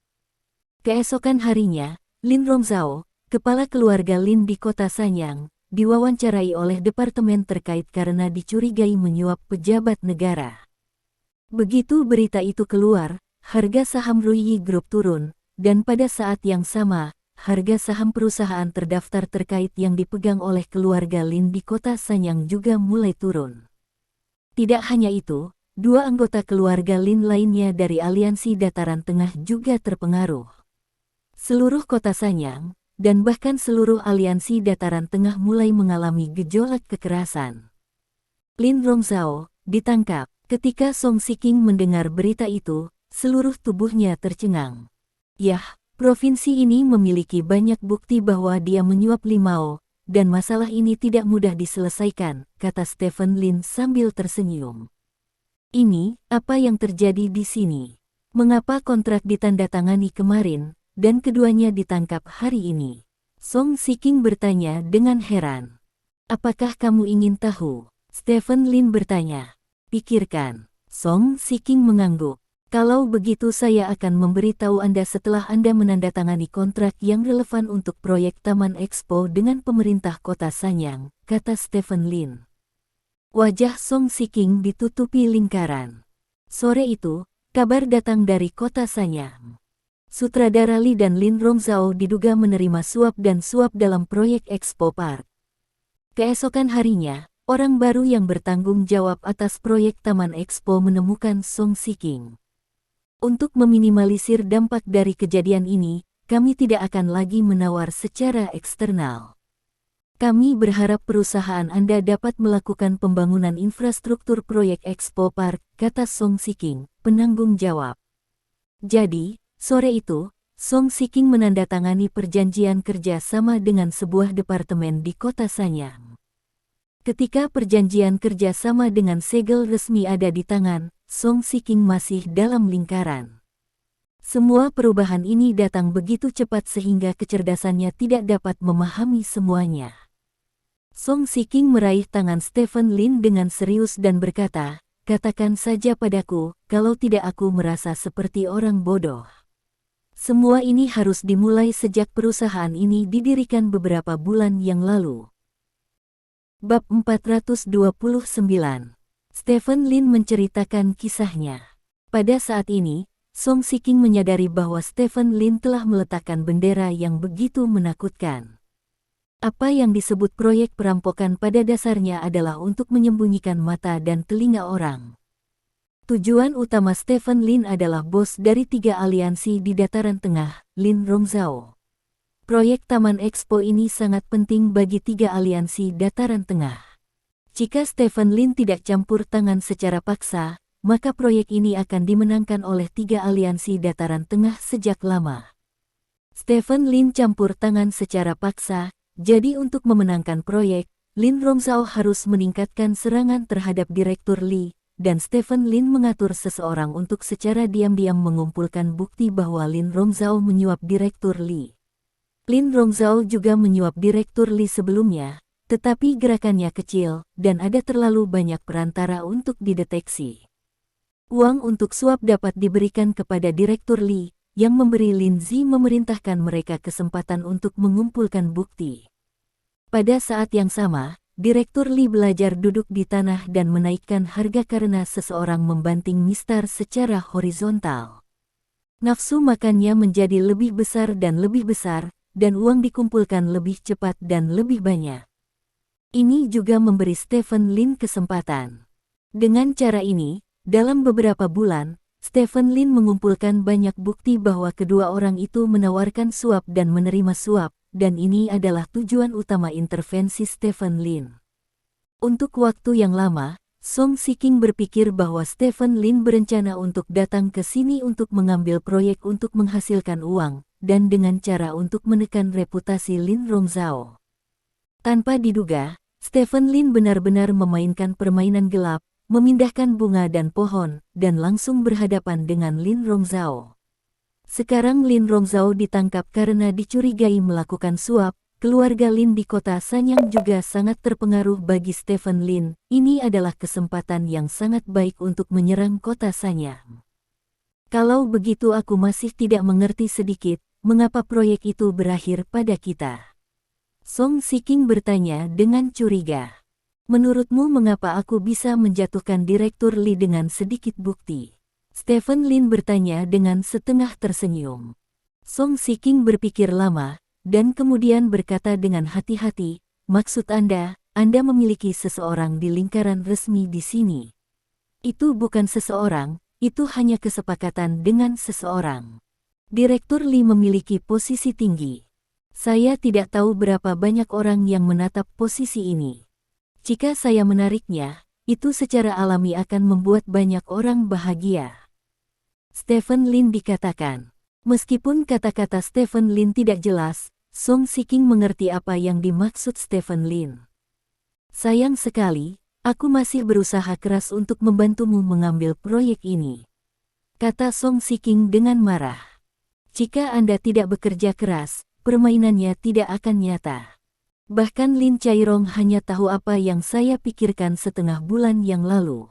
Keesokan harinya, Lin Rongzhao, kepala keluarga Lin di kota Sanyang, diwawancarai oleh departemen terkait karena dicurigai menyuap pejabat negara. Begitu berita itu keluar, harga saham Ruyi Group turun, dan pada saat yang sama, harga saham perusahaan terdaftar terkait yang dipegang oleh keluarga Lin di kota Sanyang juga mulai turun. Tidak hanya itu, dua anggota keluarga Lin lainnya dari aliansi Dataran Tengah juga terpengaruh. Seluruh kota Sanyang, dan bahkan seluruh aliansi Dataran Tengah mulai mengalami gejolak kekerasan. Lin Rongzhao ditangkap. Ketika Song Shiking mendengar berita itu, seluruh tubuhnya tercengang. Yah, provinsi ini memiliki banyak bukti bahwa dia menyuap Limao, dan masalah ini tidak mudah diselesaikan, kata Stephen Lin sambil tersenyum. Ini, apa yang terjadi di sini? Mengapa kontrak ditandatangani kemarin, dan keduanya ditangkap hari ini? Song Shiking bertanya dengan heran. Apakah kamu ingin tahu? Stephen Lin bertanya. Pikirkan. Song Shiking mengangguk. Kalau begitu saya akan memberitahu Anda setelah Anda menandatangani kontrak yang relevan untuk proyek Taman Expo dengan pemerintah kota Sanyang, kata Stephen Lin. Wajah Song Shiking ditutupi lingkaran. Sore itu, kabar datang dari kota Sanyang. Sutradara Li dan Lin Rongzhao diduga menerima suap dan suap dalam proyek Expo Park. Keesokan harinya, orang baru yang bertanggung jawab atas proyek Taman Expo menemukan Song Shiking. Untuk meminimalisir dampak dari kejadian ini, kami tidak akan lagi menawar secara eksternal. Kami berharap perusahaan Anda dapat melakukan pembangunan infrastruktur proyek Expo Park, kata Song Shiking, penanggung jawab. Jadi, sore itu, Song Shiking menandatangani perjanjian kerja sama dengan sebuah departemen di kota Sanyang. Ketika perjanjian kerja sama dengan segel resmi ada di tangan, Song Shiking masih dalam lingkaran. Semua perubahan ini datang begitu cepat sehingga kecerdasannya tidak dapat memahami semuanya. Song Shiking meraih tangan Stephen Lin dengan serius dan berkata, katakan saja padaku, kalau tidak aku merasa seperti orang bodoh. Semua ini harus dimulai sejak perusahaan ini didirikan beberapa bulan yang lalu. Bab 429. Stephen Lin menceritakan kisahnya. Pada saat ini, Song Shiking menyadari bahwa Stephen Lin telah meletakkan bendera yang begitu menakutkan. Apa yang disebut proyek perampokan pada dasarnya adalah untuk menyembunyikan mata dan telinga orang. Tujuan utama Stephen Lin adalah bos dari 3 aliansi di Dataran Tengah, Lin Rongzhao. Proyek Taman Expo ini sangat penting bagi 3 aliansi Dataran Tengah. Jika Stephen Lin tidak campur tangan secara paksa, maka proyek ini akan dimenangkan oleh 3 aliansi Dataran Tengah sejak lama. Stephen Lin campur tangan secara paksa, jadi untuk memenangkan proyek, Lin Rongzhao harus meningkatkan serangan terhadap Direktur Li, dan Stephen Lin mengatur seseorang untuk secara diam-diam mengumpulkan bukti bahwa Lin Rongzhao menyuap Direktur Li. Lin Rongzhao juga menyuap Direktur Li sebelumnya, tetapi gerakannya kecil, dan ada terlalu banyak perantara untuk dideteksi. Uang untuk suap dapat diberikan kepada Direktur Li, yang memberi Lin Zi memerintahkan mereka kesempatan untuk mengumpulkan bukti. Pada saat yang sama, Direktur Li belajar duduk di tanah dan menaikkan harga karena seseorang membanting mistar secara horizontal. Nafsu makannya menjadi lebih besar, dan uang dikumpulkan lebih cepat dan lebih banyak. Ini juga memberi Stephen Lin kesempatan. Dengan cara ini, dalam beberapa bulan, Stephen Lin mengumpulkan banyak bukti bahwa kedua orang itu menawarkan suap dan menerima suap, dan ini adalah tujuan utama intervensi Stephen Lin. Untuk waktu yang lama, Song Shiking berpikir bahwa Stephen Lin berencana untuk datang ke sini untuk mengambil proyek untuk menghasilkan uang, dan dengan cara untuk menekan reputasi Lin Rongzhao. Tanpa diduga, Stephen Lin benar-benar memainkan permainan gelap, memindahkan bunga dan pohon, dan langsung berhadapan dengan Lin Rongzhao. Sekarang Lin Rongzhao ditangkap karena dicurigai melakukan suap. Keluarga Lin di kota Sanyang juga sangat terpengaruh bagi Stephen Lin. Ini adalah kesempatan yang sangat baik untuk menyerang kota Sanyang. Kalau begitu aku masih tidak mengerti sedikit, mengapa proyek itu berakhir pada kita. Song Shiking bertanya dengan curiga. Menurutmu mengapa aku bisa menjatuhkan Direktur Li dengan sedikit bukti? Stephen Lin bertanya dengan setengah tersenyum. Song Shiking berpikir lama, dan kemudian berkata dengan hati-hati, maksud Anda memiliki seseorang di lingkaran resmi di sini. Itu bukan seseorang, itu hanya kesepakatan dengan seseorang. Direktur Lee memiliki posisi tinggi. Saya tidak tahu berapa banyak orang yang menatap posisi ini. Jika saya menariknya, itu secara alami akan membuat banyak orang bahagia. Stephen Lin dikatakan. Meskipun kata-kata Stephen Lin tidak jelas, Song Shiking mengerti apa yang dimaksud Stephen Lin. Sayang sekali, aku masih berusaha keras untuk membantumu mengambil proyek ini, kata Song Shiking dengan marah. Jika Anda tidak bekerja keras, permainannya tidak akan nyata. Bahkan Lin Chairong hanya tahu apa yang saya pikirkan setengah bulan yang lalu.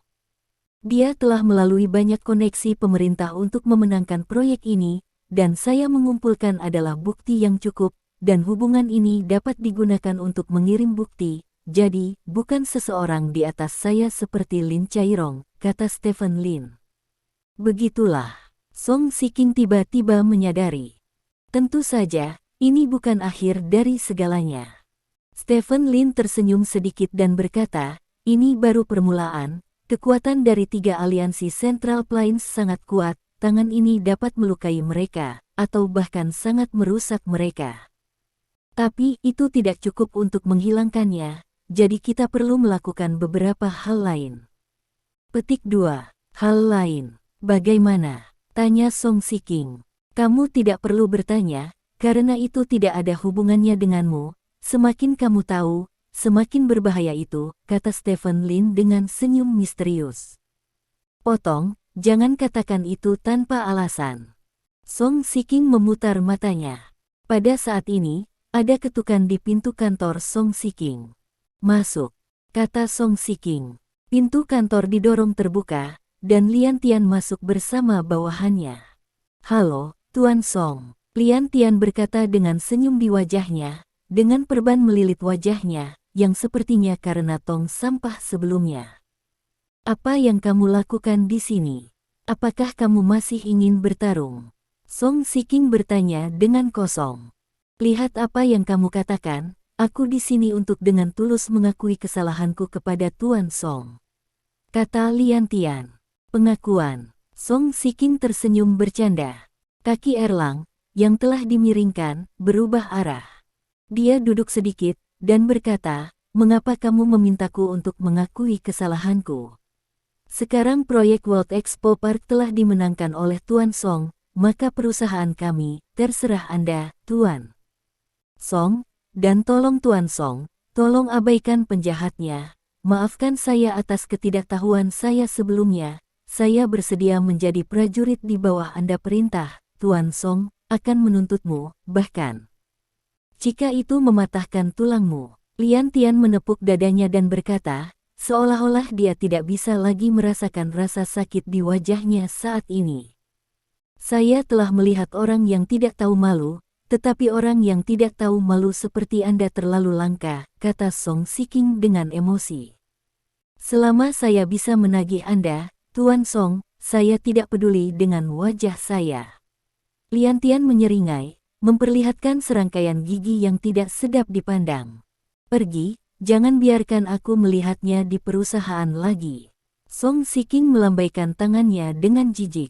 Dia telah melalui banyak koneksi pemerintah untuk memenangkan proyek ini, dan saya mengumpulkan adalah bukti yang cukup, dan hubungan ini dapat digunakan untuk mengirim bukti, jadi bukan seseorang di atas saya seperti Lin Chairong, kata Stephen Lin. Begitulah, Song Shiking tiba-tiba menyadari. Tentu saja, ini bukan akhir dari segalanya. Stephen Lin tersenyum sedikit dan berkata, ini baru permulaan, kekuatan dari 3 aliansi Central Plains sangat kuat. Tangan ini dapat melukai mereka, atau bahkan sangat merusak mereka. Tapi itu tidak cukup untuk menghilangkannya, jadi kita perlu melakukan beberapa hal lain. Petik 2. Hal lain. Bagaimana? Tanya Song Shiking. Kamu tidak perlu bertanya, karena itu tidak ada hubungannya denganmu. Semakin kamu tahu, semakin berbahaya itu, kata Stephen Lin dengan senyum misterius. Potong. Jangan katakan itu tanpa alasan. Song Shiking memutar matanya. Pada saat ini, ada ketukan di pintu kantor Song Shiking. Masuk, kata Song Shiking. Pintu kantor didorong terbuka, dan Lian Tian masuk bersama bawahannya. Halo, Tuan Song. Lian Tian berkata dengan senyum di wajahnya, dengan perban melilit wajahnya, yang sepertinya karena tong sampah sebelumnya. Apa yang kamu lakukan di sini? Apakah kamu masih ingin bertarung? Song Shiking bertanya dengan kosong. Lihat apa yang kamu katakan, aku di sini untuk dengan tulus mengakui kesalahanku kepada Tuan Song, kata Lian Tian. Pengakuan. Song Shiking tersenyum bercanda. Kaki Erlang, yang telah dimiringkan, berubah arah. Dia duduk sedikit, dan berkata, mengapa kamu memintaku untuk mengakui kesalahanku? Sekarang proyek World Expo Park telah dimenangkan oleh Tuan Song, maka perusahaan kami, terserah Anda, Tuan Song, dan tolong Tuan Song, tolong abaikan penjahatnya. Maafkan saya atas ketidaktahuan saya sebelumnya, saya bersedia menjadi prajurit di bawah Anda perintah, Tuan Song, akan menuntutmu, bahkan jika itu mematahkan tulangmu. Lian Tian menepuk dadanya dan berkata, seolah-olah dia tidak bisa lagi merasakan rasa sakit di wajahnya saat ini. Saya telah melihat orang yang tidak tahu malu, tetapi orang yang tidak tahu malu seperti Anda terlalu langka, kata Song Shiking dengan emosi. Selama saya bisa menagih Anda, Tuan Song, saya tidak peduli dengan wajah saya. Lian Tian menyeringai, memperlihatkan serangkaian gigi yang tidak sedap dipandang. Pergi. Jangan biarkan aku melihatnya di perusahaan lagi. Song Shiking melambaikan tangannya dengan jijik.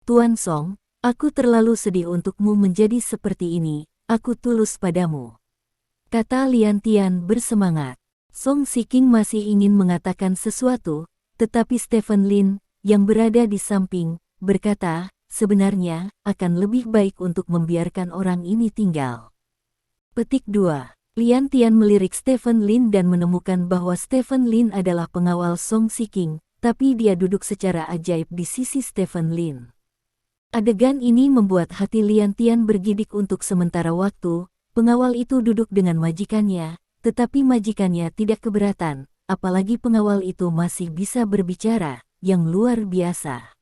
Tuan Song, aku terlalu sedih untukmu menjadi seperti ini, aku tulus padamu, kata Lian Tian bersemangat. Song Shiking masih ingin mengatakan sesuatu, tetapi Stephen Lin, yang berada di samping, berkata, sebenarnya, akan lebih baik untuk membiarkan orang ini tinggal. Petik 2. Lian Tian melirik Stephen Lin dan menemukan bahwa Stephen Lin adalah pengawal Song Shiking, tapi dia duduk secara ajaib di sisi Stephen Lin. Adegan ini membuat hati Lian Tian bergidik untuk sementara waktu. Pengawal itu duduk dengan majikannya, tetapi majikannya tidak keberatan, apalagi pengawal itu masih bisa berbicara, yang luar biasa.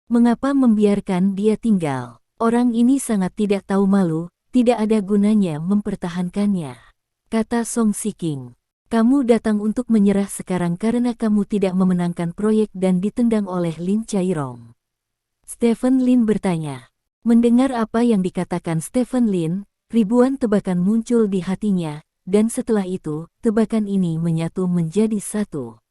Mengapa membiarkan dia tinggal? Orang ini sangat tidak tahu malu. Tidak ada gunanya mempertahankannya, kata Song Shiking. Kamu datang untuk menyerah sekarang karena kamu tidak memenangkan proyek dan ditendang oleh Lin Chairong. Stephen Lin bertanya. Mendengar apa yang dikatakan Stephen Lin, ribuan tebakan muncul di hatinya, dan setelah itu, tebakan ini menyatu menjadi satu.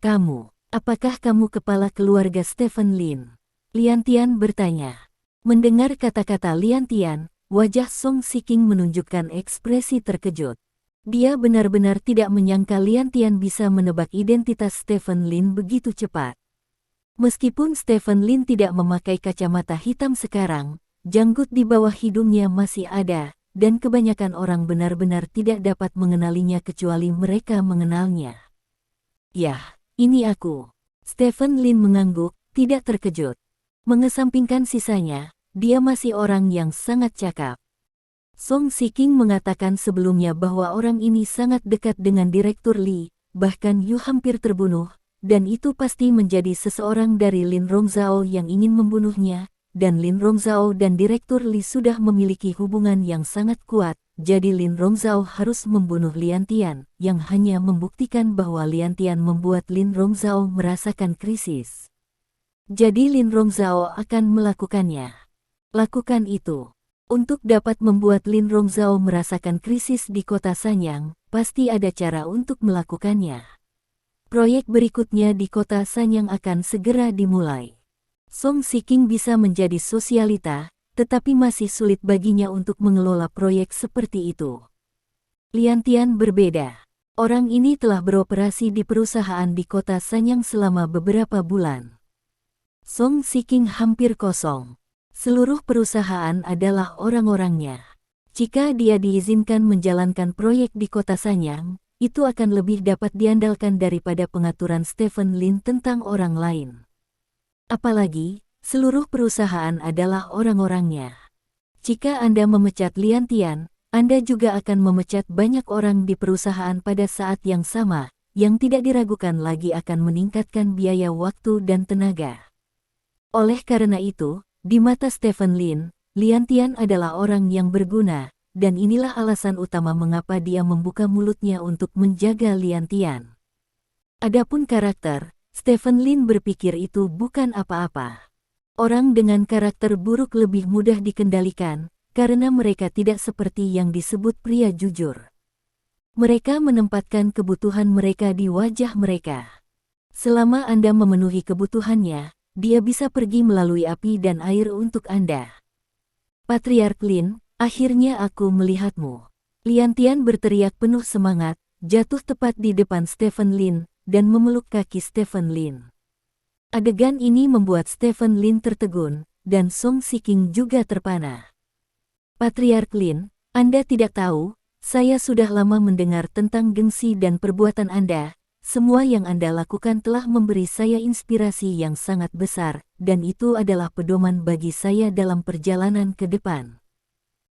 Kamu Apakah kamu kepala keluarga Stephen Lin? Lian Tian bertanya. Mendengar kata-kata Lian Tian, wajah Song Shiking menunjukkan ekspresi terkejut. Dia benar-benar tidak menyangka Lian Tian bisa menebak identitas Stephen Lin begitu cepat. Meskipun Stephen Lin tidak memakai kacamata hitam sekarang, janggut di bawah hidungnya masih ada, dan kebanyakan orang benar-benar tidak dapat mengenalinya kecuali mereka mengenalnya. Yah, ini aku. Stephen Lin mengangguk, tidak terkejut. Mengesampingkan sisanya, dia masih orang yang sangat cakap. Song Shiking mengatakan sebelumnya bahwa orang ini sangat dekat dengan Direktur Li, bahkan Yu hampir terbunuh, dan itu pasti menjadi seseorang dari Lin Rongzhao yang ingin membunuhnya, dan Lin Rongzhao dan Direktur Li sudah memiliki hubungan yang sangat kuat, jadi Lin Rongzhao harus membunuh Lian Tian, yang hanya membuktikan bahwa Lian Tian membuat Lin Rongzhao merasakan krisis. Jadi Lin Rongzhao akan melakukannya. Lakukan itu. Untuk dapat membuat Lin Rongzhao merasakan krisis di kota Sanyang, pasti ada cara untuk melakukannya. Proyek berikutnya di kota Sanyang akan segera dimulai. Song Shiking bisa menjadi sosialita, tetapi masih sulit baginya untuk mengelola proyek seperti itu. Lian Tian berbeda. Orang ini telah beroperasi di perusahaan di kota Sanyang selama beberapa bulan. Song Shiking hampir kosong. Seluruh perusahaan adalah orang-orangnya. Jika dia diizinkan menjalankan proyek di kota Sanyang, itu akan lebih dapat diandalkan daripada pengaturan Stephen Lin tentang orang lain. Apalagi, seluruh perusahaan adalah orang-orangnya. Jika Anda memecat Lian Tian, Anda juga akan memecat banyak orang di perusahaan pada saat yang sama, yang tidak diragukan lagi akan meningkatkan biaya waktu dan tenaga. Oleh karena itu, di mata Stephen Lin, Lian Tian adalah orang yang berguna, dan inilah alasan utama mengapa dia membuka mulutnya untuk menjaga Lian Tian. Adapun karakter, Stephen Lin berpikir itu bukan apa-apa. Orang dengan karakter buruk lebih mudah dikendalikan, karena mereka tidak seperti yang disebut pria jujur. Mereka menempatkan kebutuhan mereka di wajah mereka. Selama Anda memenuhi kebutuhannya, dia bisa pergi melalui api dan air untuk Anda. Patriark Lin, akhirnya aku melihatmu. Lian Tian berteriak penuh semangat, jatuh tepat di depan Stephen Lin, dan memeluk kaki Stephen Lin. Adegan ini membuat Stephen Lin tertegun, dan Song Shiking juga terpana. Patriark Lin, Anda tidak tahu, saya sudah lama mendengar tentang gengsi dan perbuatan Anda. Semua yang Anda lakukan telah memberi saya inspirasi yang sangat besar, dan itu adalah pedoman bagi saya dalam perjalanan ke depan.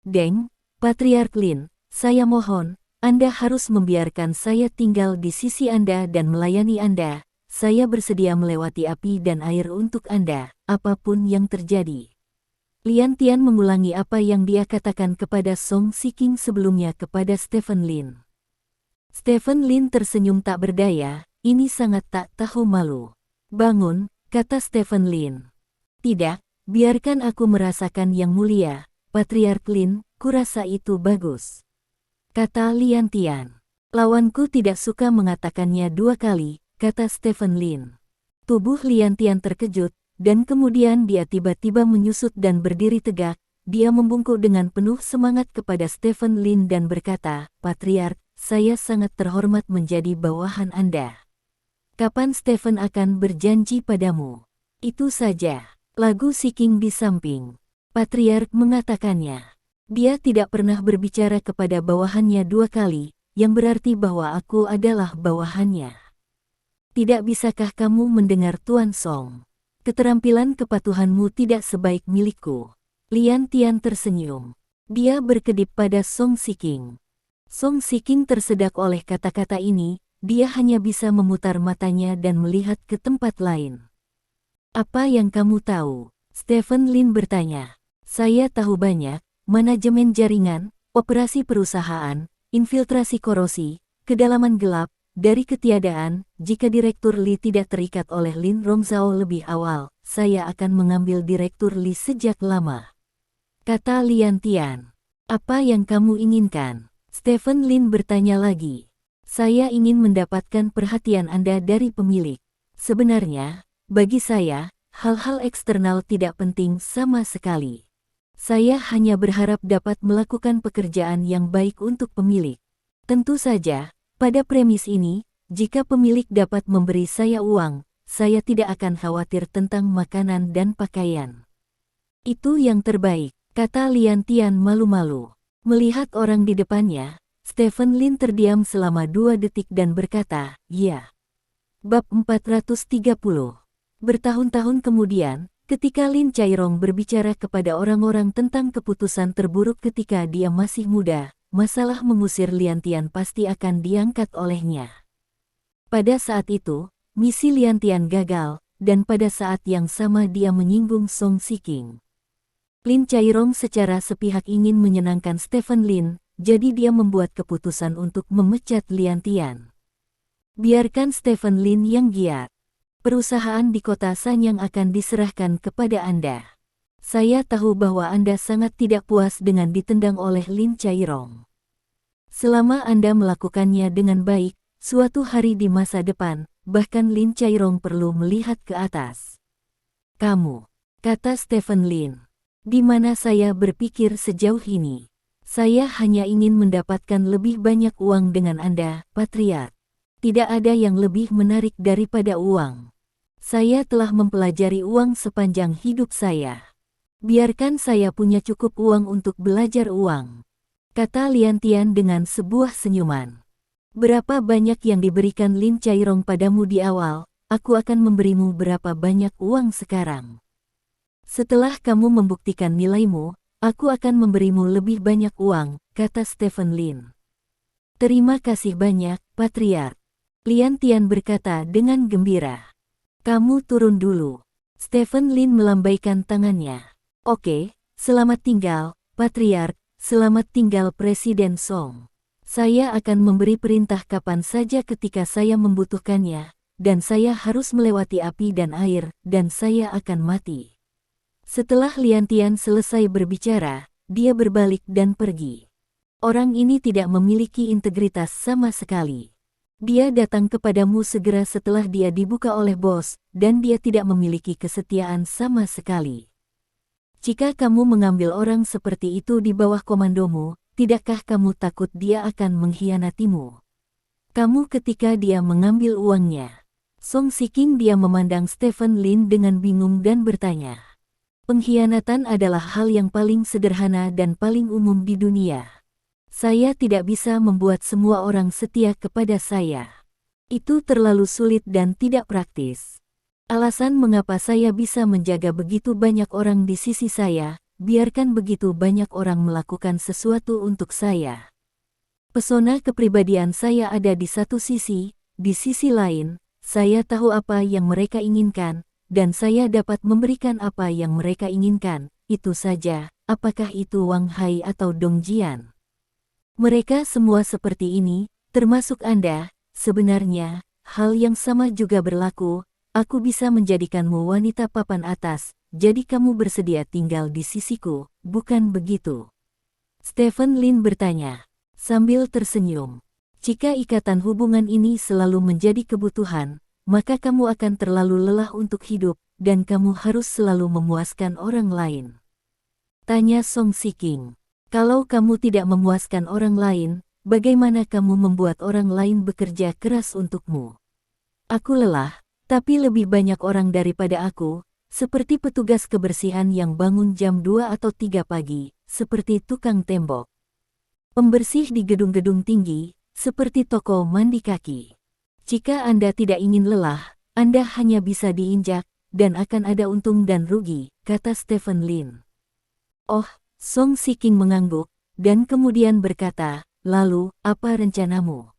Deng, Patriark Lin, saya mohon, Anda harus membiarkan saya tinggal di sisi Anda dan melayani Anda. Saya bersedia melewati api dan air untuk Anda, apapun yang terjadi. Lian Tian mengulangi apa yang dia katakan kepada Song Shiking sebelumnya kepada Stephen Lin. Stephen Lin tersenyum tak berdaya, ini sangat tak tahu malu. Bangun, kata Stephen Lin. Tidak, biarkan aku merasakan yang mulia, Patriark Lin, kurasa itu bagus. Kata Lian Tian. Lawanku tidak suka mengatakannya dua kali, kata Stephen Lin. Tubuh Lian Tian terkejut, dan kemudian dia tiba-tiba menyusut dan berdiri tegak. Dia membungkuk dengan penuh semangat kepada Stephen Lin dan berkata, Patriark, saya sangat terhormat menjadi bawahan Anda. Kapan Stephen akan berjanji padamu? Itu saja. Lagu Shiking di samping. Patriark mengatakannya. Dia tidak pernah berbicara kepada bawahannya dua kali, yang berarti bahwa aku adalah bawahannya. Tidak bisakah kamu mendengar Tuan Song? Keterampilan kepatuhanmu tidak sebaik milikku. Lian Tian tersenyum. Dia berkedip pada Song Shiking. Song Shiking tersedak oleh kata-kata ini, dia hanya bisa memutar matanya dan melihat ke tempat lain. Apa yang kamu tahu? Stephen Lin bertanya. Saya tahu banyak, manajemen jaringan, operasi perusahaan, infiltrasi korosi, kedalaman gelap, dari ketiadaan, jika Direktur Li tidak terikat oleh Lin Rongzhao lebih awal, saya akan mengambil Direktur Li sejak lama. Kata Lian Tian. Apa yang kamu inginkan? Stephen Lin bertanya lagi. Saya ingin mendapatkan perhatian Anda dari pemilik. Sebenarnya, bagi saya, hal-hal eksternal tidak penting sama sekali. Saya hanya berharap dapat melakukan pekerjaan yang baik untuk pemilik. Tentu saja, pada premis ini, jika pemilik dapat memberi saya uang, saya tidak akan khawatir tentang makanan dan pakaian. Itu yang terbaik, kata Lian Tian malu-malu. Melihat orang di depannya, Stephen Lin terdiam selama 2 detik dan berkata, "Ya." Bab 430. Bertahun-tahun kemudian, ketika Lin Chairong berbicara kepada orang-orang tentang keputusan terburuk ketika dia masih muda, masalah mengusir Lian Tian pasti akan diangkat olehnya. Pada saat itu, misi Lian Tian gagal, dan pada saat yang sama dia menyinggung Song Shiking. Lin Chairong secara sepihak ingin menyenangkan Stephen Lin, jadi dia membuat keputusan untuk memecat Lian Tian. Biarkan Stephen Lin yang giat. Perusahaan di kota Sanyang akan diserahkan kepada Anda. Saya tahu bahwa Anda sangat tidak puas dengan ditendang oleh Lin Chairong. Selama Anda melakukannya dengan baik, suatu hari di masa depan, bahkan Lin Chairong perlu melihat ke atas. "Kamu," kata Stephen Lin. "Di mana saya berpikir sejauh ini? Saya hanya ingin mendapatkan lebih banyak uang dengan Anda, Patriark. Tidak ada yang lebih menarik daripada uang. Saya telah mempelajari uang sepanjang hidup saya. Biarkan saya punya cukup uang untuk belajar uang," kata Lian Tian dengan sebuah senyuman. "Berapa banyak yang diberikan Lin Chairong padamu di awal, aku akan memberimu berapa banyak uang sekarang. Setelah kamu membuktikan nilaimu, aku akan memberimu lebih banyak uang," kata Stephen Lin. "Terima kasih banyak, Patriark," Lian Tian berkata dengan gembira. "Kamu turun dulu." Stephen Lin melambaikan tangannya. "Oke, selamat tinggal, Patriark, selamat tinggal Presiden Song. Saya akan memberi perintah kapan saja ketika saya membutuhkannya, dan saya harus melewati api dan air, dan saya akan mati." Setelah Lian Tian selesai berbicara, dia berbalik dan pergi. Orang ini tidak memiliki integritas sama sekali. Dia datang kepadamu segera setelah dia dibuka oleh bos, dan dia tidak memiliki kesetiaan sama sekali. Jika kamu mengambil orang seperti itu di bawah komandomu, tidakkah kamu takut dia akan mengkhianatimu? Kamu ketika dia mengambil uangnya. Song Shiking dia memandang Stephen Lin dengan bingung dan bertanya. Pengkhianatan adalah hal yang paling sederhana dan paling umum di dunia. Saya tidak bisa membuat semua orang setia kepada saya. Itu terlalu sulit dan tidak praktis. Alasan mengapa saya bisa menjaga begitu banyak orang di sisi saya, biarkan begitu banyak orang melakukan sesuatu untuk saya. Pesona kepribadian saya ada di satu sisi, di sisi lain, saya tahu apa yang mereka inginkan, dan saya dapat memberikan apa yang mereka inginkan, itu saja, apakah itu Wang Hai atau Dong Jian. Mereka semua seperti ini, termasuk Anda. Sebenarnya, hal yang sama juga berlaku. Aku bisa menjadikanmu wanita papan atas, jadi kamu bersedia tinggal di sisiku, bukan begitu? Stephen Lin bertanya, sambil tersenyum. Jika ikatan hubungan ini selalu menjadi kebutuhan, maka kamu akan terlalu lelah untuk hidup, dan kamu harus selalu memuaskan orang lain. Tanya Song Shiking. Kalau kamu tidak memuaskan orang lain, bagaimana kamu membuat orang lain bekerja keras untukmu? Aku lelah, tapi lebih banyak orang daripada aku, seperti petugas kebersihan yang bangun jam 2 atau 3 pagi, seperti tukang tembok. Pembersih di gedung-gedung tinggi, seperti toko mandi kaki. Jika Anda tidak ingin lelah, Anda hanya bisa diinjak, dan akan ada untung dan rugi, kata Stephen Lin. Oh, Song Shiking mengangguk, dan kemudian berkata, lalu, apa rencanamu?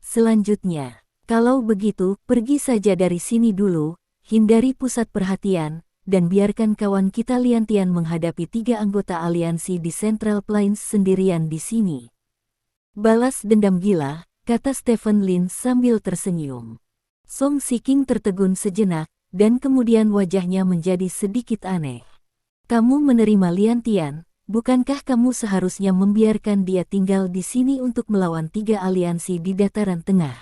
Selanjutnya, kalau begitu, pergi saja dari sini dulu, hindari pusat perhatian, dan biarkan kawan kita Lian Tian menghadapi 3 anggota aliansi di Central Plains sendirian di sini. Balas dendam gila, kata Stephen Lin sambil tersenyum. Song Shiking tertegun sejenak, dan kemudian wajahnya menjadi sedikit aneh. Kamu menerima Lian Tian, bukankah kamu seharusnya membiarkan dia tinggal di sini untuk melawan 3 aliansi di dataran tengah?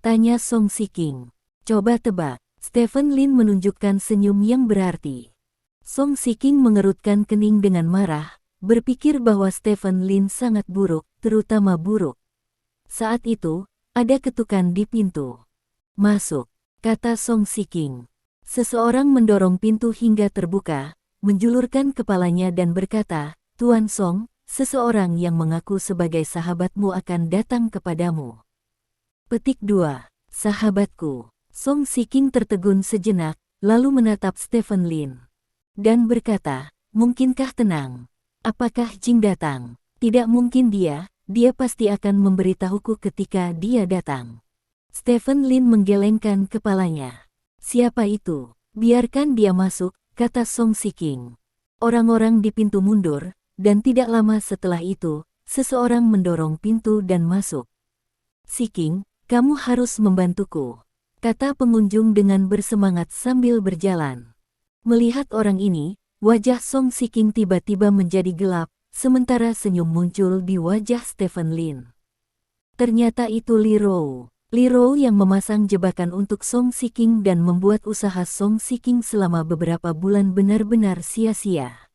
Tanya Song Shiking. Coba tebak. Stephen Lin menunjukkan senyum yang berarti. Song Shiking mengerutkan kening dengan marah, berpikir bahwa Stephen Lin sangat buruk, terutama buruk. Saat itu, ada ketukan di pintu. Masuk, kata Song Shiking. Seseorang mendorong pintu hingga terbuka, menjulurkan kepalanya dan berkata, "Tuan Song, seseorang yang mengaku sebagai sahabatmu akan datang kepadamu." Petik 2. Sahabatku. Song Shiking tertegun sejenak, lalu menatap Stephen Lin. Dan berkata, "Mungkinkah tenang? Apakah Jing datang?" "Tidak mungkin dia pasti akan memberitahuku ketika dia datang." Stephen Lin menggelengkan kepalanya. "Siapa itu? Biarkan dia masuk," kata Song Shiking. Orang-orang di pintu mundur, dan tidak lama setelah itu, seseorang mendorong pintu dan masuk. "Shiking, kamu harus membantuku," kata pengunjung dengan bersemangat sambil berjalan. Melihat orang ini, wajah Song Shiking tiba-tiba menjadi gelap, sementara senyum muncul di wajah Stephen Lin. Ternyata itu Li Rou. Li Rou yang memasang jebakan untuk Song Shiking dan membuat usaha Song Shiking selama beberapa bulan benar-benar sia-sia.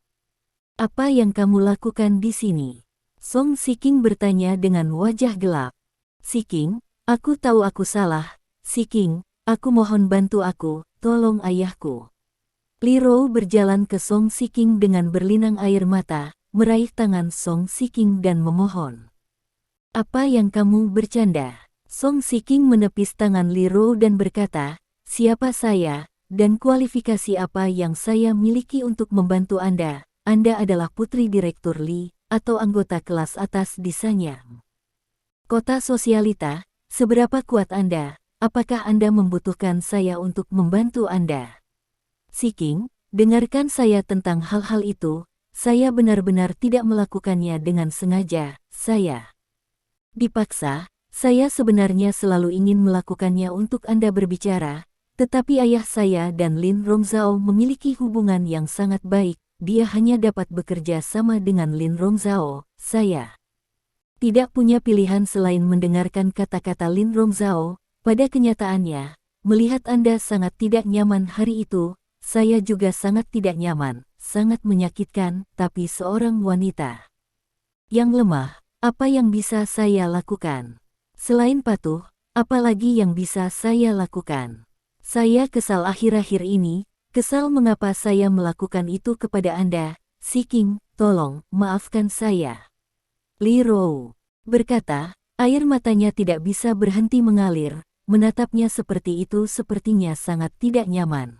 "Apa yang kamu lakukan di sini?" Song Shiking bertanya dengan wajah gelap. "Shiking, aku tahu aku salah. Shiking, aku mohon bantu aku, tolong ayahku." Li Rou berjalan ke Song Shiking dengan berlinang air mata, meraih tangan Song Shiking dan memohon. "Apa yang kamu bercanda?" Song Shiking menepis tangan Li Rou dan berkata, "Siapa saya, dan kualifikasi apa yang saya miliki untuk membantu Anda? Anda adalah putri Direktur Li, atau anggota kelas atas di Sanyang Kota Sosialita. Seberapa kuat Anda? Apakah Anda membutuhkan saya untuk membantu Anda?" "Shiking, dengarkan saya tentang hal-hal itu. Saya benar-benar tidak melakukannya dengan sengaja. Saya dipaksa. Saya sebenarnya selalu ingin melakukannya untuk Anda berbicara, tetapi ayah saya dan Lin Rongzhao memiliki hubungan yang sangat baik. Dia hanya dapat bekerja sama dengan Lin Rongzhao. Saya tidak punya pilihan selain mendengarkan kata-kata Lin Rongzhao. Pada kenyataannya, melihat Anda sangat tidak nyaman hari itu, saya juga sangat tidak nyaman, sangat menyakitkan, tapi seorang wanita yang lemah, apa yang bisa saya lakukan? Selain patuh, apalagi yang bisa saya lakukan? Saya kesal akhir-akhir ini, kesal mengapa saya melakukan itu kepada Anda. Shiking, tolong, maafkan saya." Li Rou berkata, air matanya tidak bisa berhenti mengalir, menatapnya seperti itu sepertinya sangat tidak nyaman.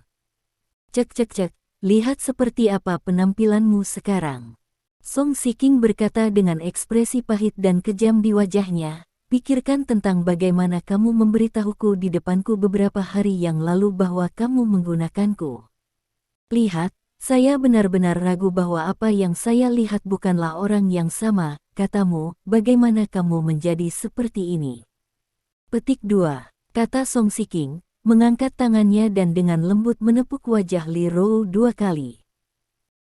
"Cek cek cek, lihat seperti apa penampilanmu sekarang." Song Shiking berkata dengan ekspresi pahit dan kejam di wajahnya, "Pikirkan tentang bagaimana kamu memberitahuku di depanku beberapa hari yang lalu bahwa kamu menggunakanku. Lihat, saya benar-benar ragu bahwa apa yang saya lihat bukanlah orang yang sama, katamu, bagaimana kamu menjadi seperti ini?" Petik 2. Kata Song Shiking, mengangkat tangannya dan dengan lembut menepuk wajah Li Rou 2 kali.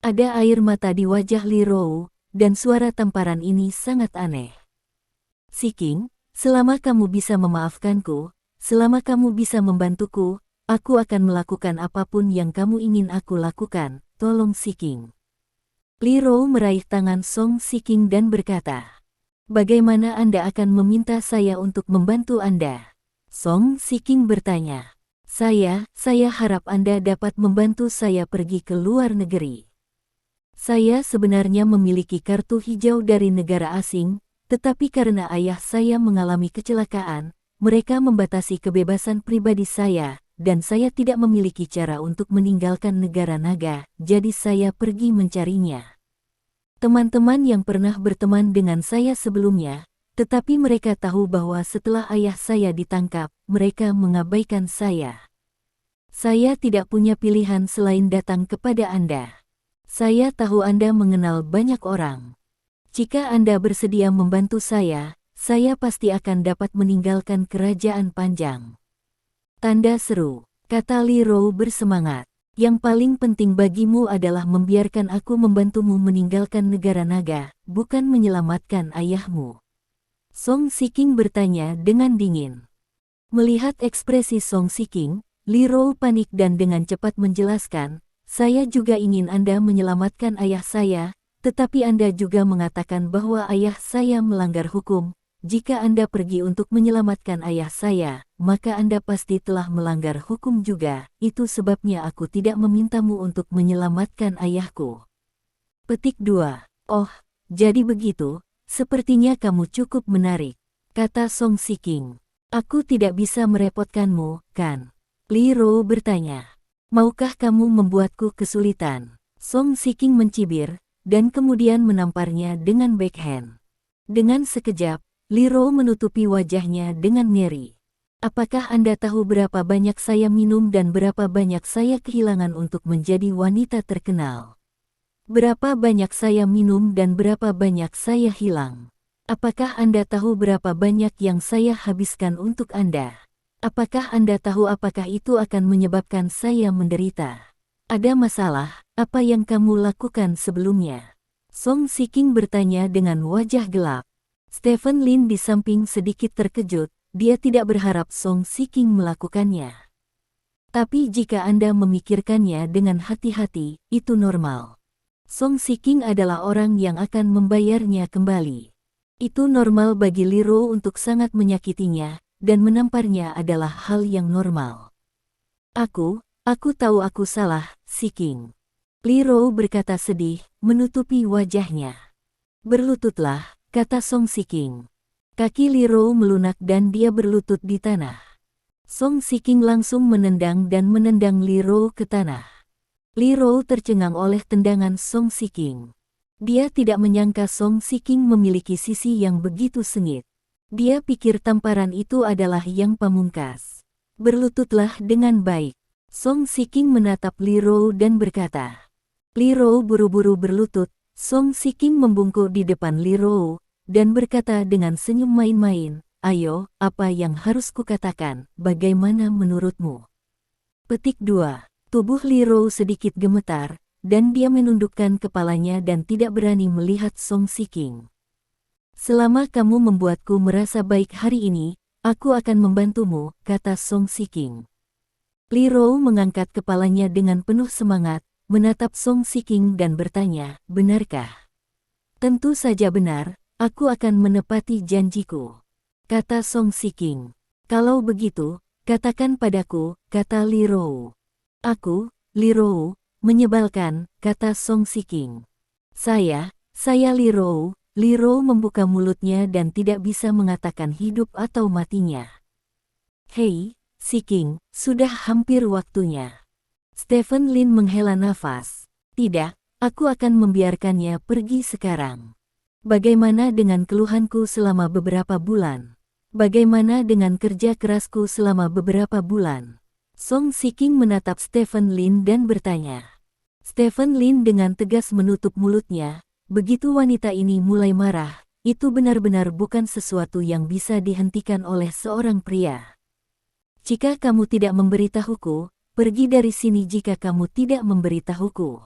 Ada air mata di wajah Li Rou, dan suara tamparan ini sangat aneh. "Shiking, selama kamu bisa memaafkanku, selama kamu bisa membantuku, aku akan melakukan apapun yang kamu ingin aku lakukan, tolong Shiking." Li Rou meraih tangan Song Shiking dan berkata, "Bagaimana Anda akan meminta saya untuk membantu Anda?" Song Shiking bertanya, Saya harap Anda dapat membantu saya pergi ke luar negeri. Saya sebenarnya memiliki kartu hijau dari negara asing, tetapi karena ayah saya mengalami kecelakaan, mereka membatasi kebebasan pribadi saya, dan saya tidak memiliki cara untuk meninggalkan negara naga, jadi saya pergi mencarinya. Teman-teman yang pernah berteman dengan saya sebelumnya, tetapi mereka tahu bahwa setelah ayah saya ditangkap, mereka mengabaikan saya. Saya tidak punya pilihan selain datang kepada Anda. Saya tahu Anda mengenal banyak orang. Jika Anda bersedia membantu saya pasti akan dapat meninggalkan kerajaan Panjang. Tanda seru, kata Li Rou bersemangat. Yang paling penting bagimu adalah membiarkan aku membantumu meninggalkan negara naga, bukan menyelamatkan ayahmu. Song Shiking bertanya dengan dingin. Melihat ekspresi Song Shiking, Li Rou panik dan dengan cepat menjelaskan, "Saya juga ingin Anda menyelamatkan ayah saya, tetapi Anda juga mengatakan bahwa ayah saya melanggar hukum. Jika Anda pergi untuk menyelamatkan ayah saya, maka Anda pasti telah melanggar hukum juga. Itu sebabnya aku tidak memintamu untuk menyelamatkan ayahku." Petik 2. "Oh, jadi begitu, sepertinya kamu cukup menarik," kata Song Shiking. "Aku tidak bisa merepotkanmu, kan?" Li Rou bertanya. "Maukah kamu membuatku kesulitan?" Song Shiking mencibir, dan kemudian menamparnya dengan backhand. Dengan sekejap, Li Rou menutupi wajahnya dengan ngeri. "Apakah Anda tahu berapa banyak saya minum dan berapa banyak saya kehilangan untuk menjadi wanita terkenal? Berapa banyak saya minum dan berapa banyak saya hilang? Apakah Anda tahu berapa banyak yang saya habiskan untuk Anda? Apakah Anda tahu apakah itu akan menyebabkan saya menderita? Ada masalah, apa yang kamu lakukan sebelumnya?" Song Shiking bertanya dengan wajah gelap. Stephen Lin di samping sedikit terkejut, dia tidak berharap Song Shiking melakukannya. Tapi jika Anda memikirkannya dengan hati-hati, itu normal. Song Shiking adalah orang yang akan membayarnya kembali. Itu normal bagi Li Rou untuk sangat menyakitinya, dan menamparnya adalah hal yang normal. Aku tahu aku salah, Shiking." Li Rou berkata sedih, menutupi wajahnya. "Berlututlah," kata Song Shiking. Kaki Li Rou melunak dan dia berlutut di tanah. Song Shiking langsung menendang dan menendang Li Rou ke tanah. Li Rou tercengang oleh tendangan Song Shiking. Dia tidak menyangka Song Shiking memiliki sisi yang begitu sengit. Dia pikir tamparan itu adalah yang pamungkas. "Berlututlah dengan baik." Song Shiking menatap Li Rou dan berkata. Li Rou buru-buru berlutut. Song Shiking membungkuk di depan Li Rou dan berkata dengan senyum main-main, "Ayo, apa yang harus kukatakan, bagaimana menurutmu?" Petik 2. Tubuh Li Rou sedikit gemetar, dan dia menundukkan kepalanya dan tidak berani melihat Song Shiking. "Selama kamu membuatku merasa baik hari ini, aku akan membantumu," kata Song Shiking. Li Rou mengangkat kepalanya dengan penuh semangat, menatap Song Shiking dan bertanya, "Benarkah?" "Tentu saja benar, aku akan menepati janjiku," kata Song Shiking. "Kalau begitu, katakan padaku," kata Li Rou. Li Rou, menyebalkan," kata Song Shiking. Saya Li Rou." Li Rou membuka mulutnya dan tidak bisa mengatakan hidup atau matinya. "Hei, Shiking, sudah hampir waktunya." Stephen Lin menghela nafas. "Tidak, aku akan membiarkannya pergi sekarang. Bagaimana dengan keluhanku selama beberapa bulan? Bagaimana dengan kerja kerasku selama beberapa bulan?" Song Shiking menatap Stephen Lin dan bertanya. Stephen Lin dengan tegas menutup mulutnya. Begitu wanita ini mulai marah, itu benar-benar bukan sesuatu yang bisa dihentikan oleh seorang pria. "Jika kamu tidak memberitahuku, pergi dari sini jika kamu tidak memberitahuku."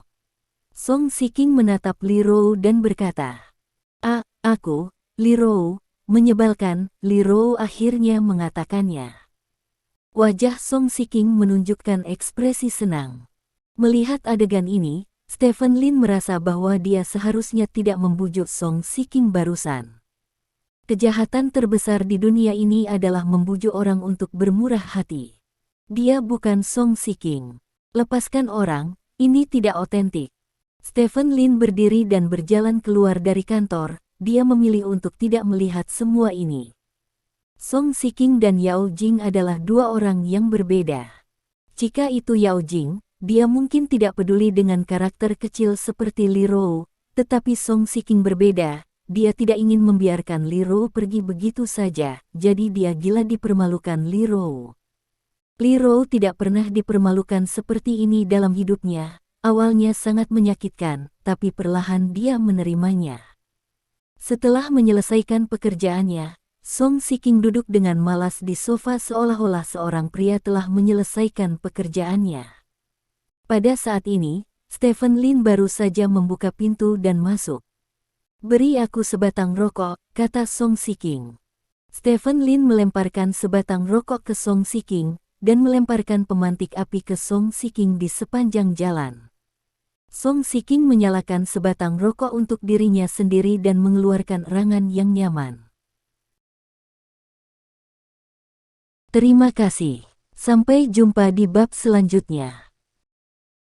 Song Shiking menatap Li Rou dan berkata. Aku, Li Rou," menyebalkan." Li Rou akhirnya mengatakannya. Wajah Song Shiking menunjukkan ekspresi senang. Melihat adegan ini, Stephen Lin merasa bahwa dia seharusnya tidak membujuk Song Shiking barusan. Kejahatan terbesar di dunia ini adalah membujuk orang untuk bermurah hati. Dia bukan Song Shiking. "Lepaskan orang, ini tidak otentik." Stephen Lin berdiri dan berjalan keluar dari kantor. Dia memilih untuk tidak melihat semua ini. Song Shiking dan Yao Jing adalah dua orang yang berbeda. Jika itu Yao Jing, dia mungkin tidak peduli dengan karakter kecil seperti Li Rou, tetapi Song Shiking berbeda. Dia tidak ingin membiarkan Li Rou pergi begitu saja, jadi dia gila dipermalukan Li Rou. Li Rou tidak pernah dipermalukan seperti ini dalam hidupnya. Awalnya sangat menyakitkan, tapi perlahan dia menerimanya. Setelah menyelesaikan pekerjaannya, Song Shiking duduk dengan malas di sofa seolah-olah seorang pria telah menyelesaikan pekerjaannya. Pada saat ini, Stephen Lin baru saja membuka pintu dan masuk. "Beri aku sebatang rokok," kata Song Shiking. Stephen Lin melemparkan sebatang rokok ke Song Shiking, dan melemparkan pemantik api ke Song Shiking di sepanjang jalan. Song Shiking menyalakan sebatang rokok untuk dirinya sendiri dan mengeluarkan erangan yang nyaman. Terima kasih. Sampai jumpa di bab selanjutnya.